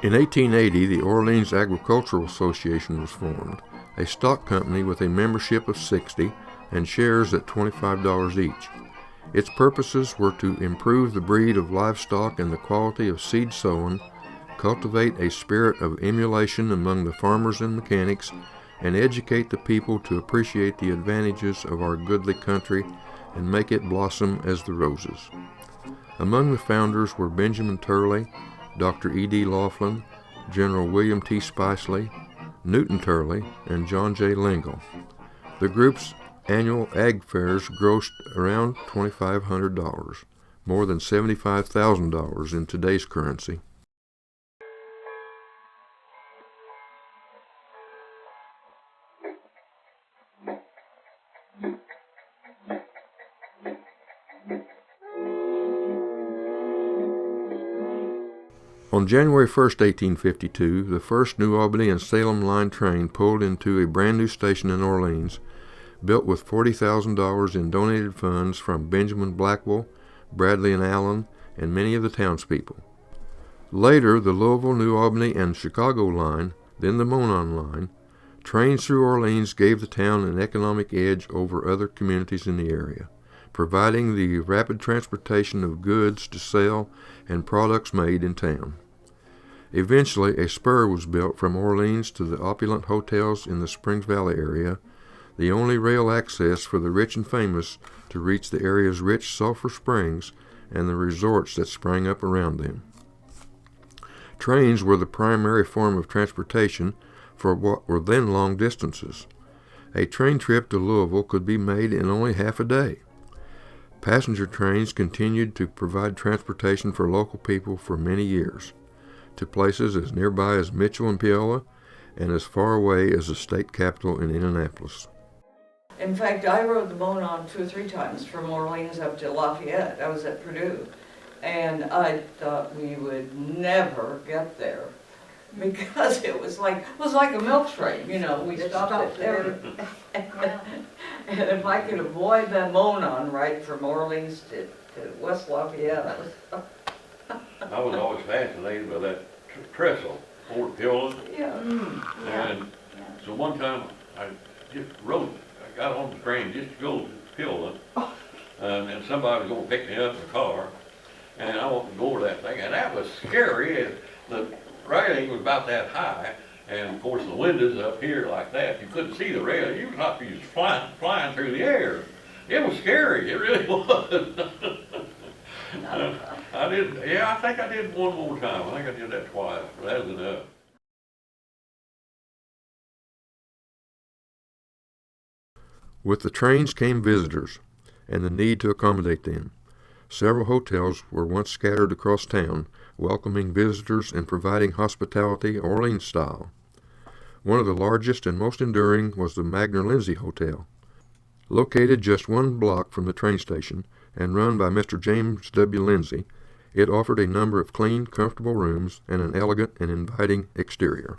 In 1880, the Orleans Agricultural Association was formed, a stock company with a membership of 60 and shares at $25 each. Its purposes were to improve the breed of livestock and the quality of seed sown, cultivate a spirit of emulation among the farmers and mechanics, and educate the people to appreciate the advantages of our goodly country and make it blossom as the roses. Among the founders were Benjamin Turley, Dr. E.D. Laughlin, General William T. Spicely, Newton Turley, and John J. Lingle. The group's annual ag fairs grossed around $2,500, more than $75,000 in today's currency. On January 1, 1852, the first New Albany and Salem line train pulled into a brand new station in Orleans, built with $40,000 in donated funds from Benjamin Blackwell, Bradley and Allen, and many of the townspeople. Later, the Louisville, New Albany, and Chicago line, then the Monon line, trains through Orleans gave the town an economic edge over other communities in the area, providing the rapid transportation of goods to sell and products made in town. Eventually, a spur was built from Orleans to the opulent hotels in the Springs Valley area, the only rail access for the rich and famous to reach the area's rich sulfur springs and the resorts that sprang up around them. Trains were the primary form of transportation for what were then long distances. A train trip to Louisville could be made in only half a day. Passenger trains continued to provide transportation for local people for many years, to places as nearby as Mitchell and Peoria and as far away as the state capital in Indianapolis. In fact, I rode the Monon 2 or 3 times from Orleans up to Lafayette. I was at Purdue, and I thought we would never get there because it was like a milk train. You know, we stopped at there, and if I could avoid the Monon right from Orleans to West Lafayette, I was. I was always fascinated by that trestle, Fort Pillen. Yeah. And so one time I just rode, I got on the train just to go to Pillen, and somebody was going to pick me up in the car, and I wanted to go over that thing, and that was scary. And the railing was about that high, and of course the windows up here like that, you couldn't see the railing. You thought you was flying through the air. It was scary, it really was. I did, yeah, I think I did one more time. I think I did that twice, but that was enough. With the trains came visitors, and the need to accommodate them. Several hotels were once scattered across town, welcoming visitors and providing hospitality Orleans style. One of the largest and most enduring was the Magner Lindsay Hotel. Located just one block from the train station and run by Mr. James W. Lindsay, it offered a number of clean, comfortable rooms and an elegant and inviting exterior.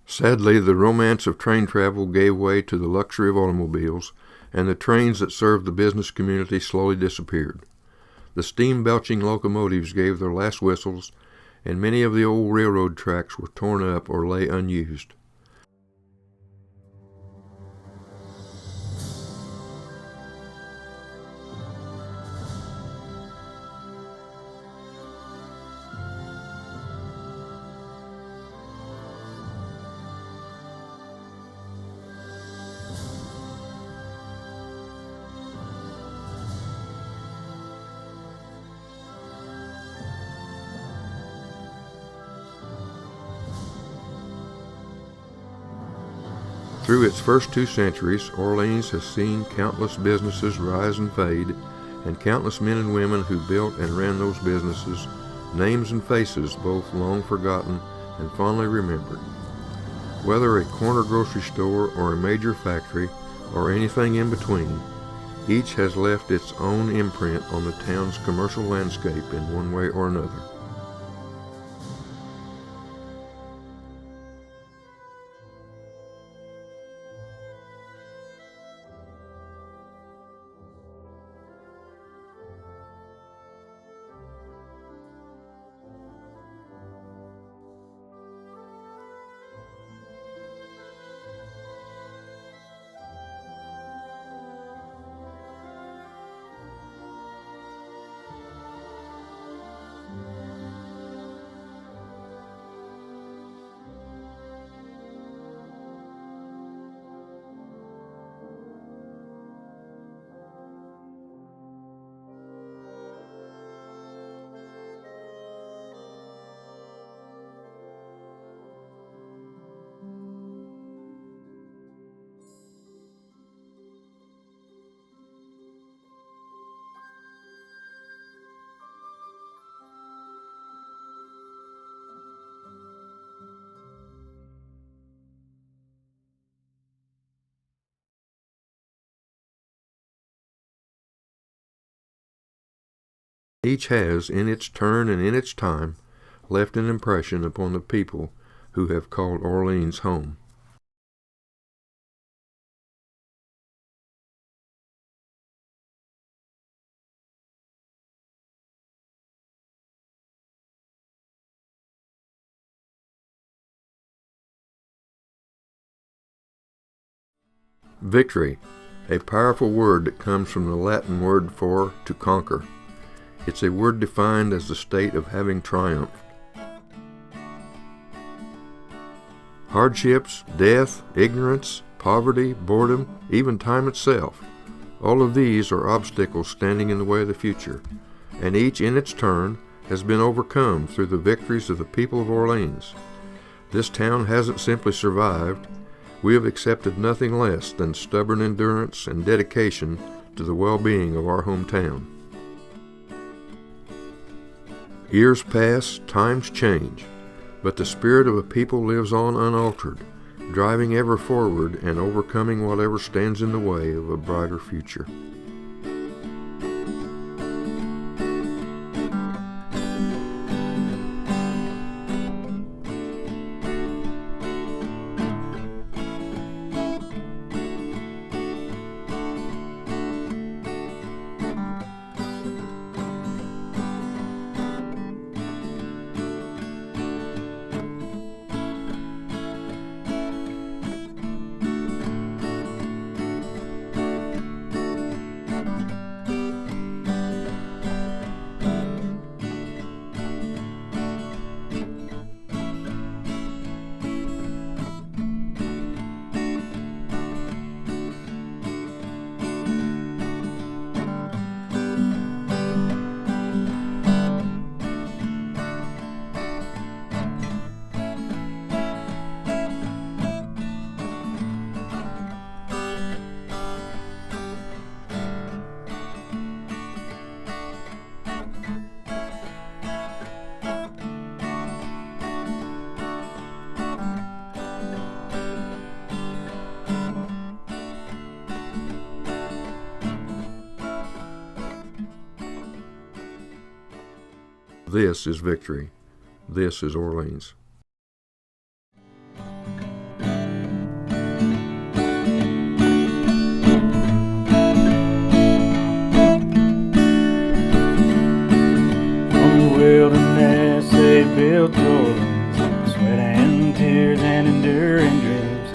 Sadly, the romance of train travel gave way to the luxury of automobiles, and the trains that served the business community slowly disappeared. The steam-belching locomotives gave their last whistles, and many of the old railroad tracks were torn up or lay unused. Through its first 2 centuries, Orleans has seen countless businesses rise and fade, and countless men and women who built and ran those businesses, names and faces both long forgotten and fondly remembered. Whether a corner grocery store or a major factory or anything in between, each has left its own imprint on the town's commercial landscape in one way or another. Each has, in its turn and in its time, left an impression upon the people who have called Orleans home. Victory, a powerful word that comes from the Latin word for to conquer. It's a word defined as the state of having triumphed. Hardships, death, ignorance, poverty, boredom, even time itself, all of these are obstacles standing in the way of the future, and each in its turn has been overcome through the victories of the people of Orleans. This town hasn't simply survived. We have accepted nothing less than stubborn endurance and dedication to the well-being of our hometown. Years pass, times change, but the spirit of a people lives on unaltered, driving ever forward and overcoming whatever stands in the way of a brighter future. This is victory. This is Orleans. From the wilderness they built Orleans, sweat and tears and enduring dreams.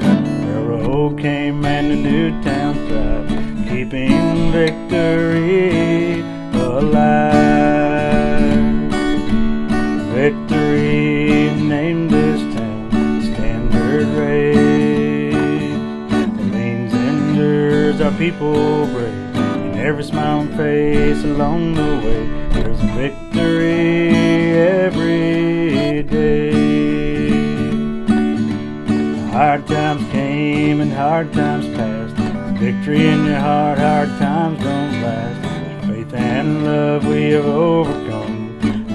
Railroad came and the new town thrived, keeping victory alive. Victory named this town Standard Race. Orleans endures, our people brave, and every smiling face along the way. There's a victory every day. Hard times came and hard times passed. Victory in your heart, hard times don't last. Faith and love we have overcome.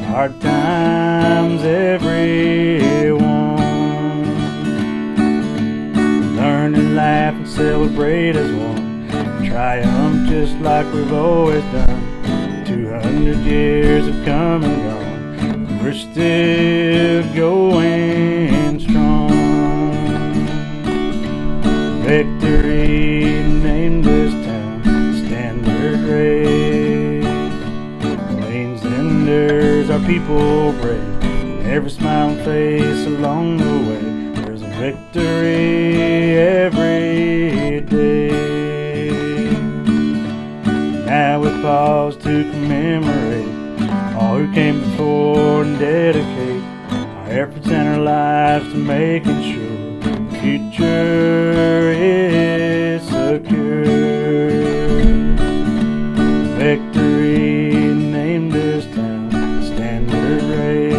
Hard times, everyone. Learn and laugh and celebrate as one. Triumph just like we've always done. 200 years have come and gone. We're still going strong. Victory named this town Standard Race. Orleans endures, our people brave, and every smiling face along the way. There's a victory every day. Now we pause to commemorate all who came before and dedicate our efforts and our lives to making sure the future is secure. Victory named this town Standard Race.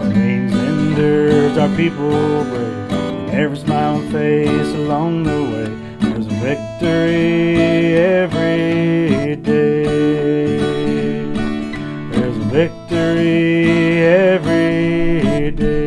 Orleans endures, our people brave, and every smiling face along the way. There's a victory every day. There's a victory every day.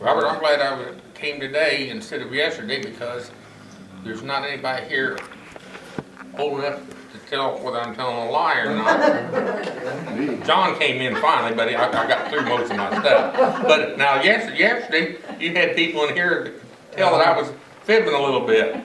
Robert, I'm glad I came today instead of yesterday because there's not anybody here old enough to tell whether I'm telling a lie or not. John came in finally, but I got through most of my stuff. But now yesterday you had people in here that tell that I was fibbing a little bit.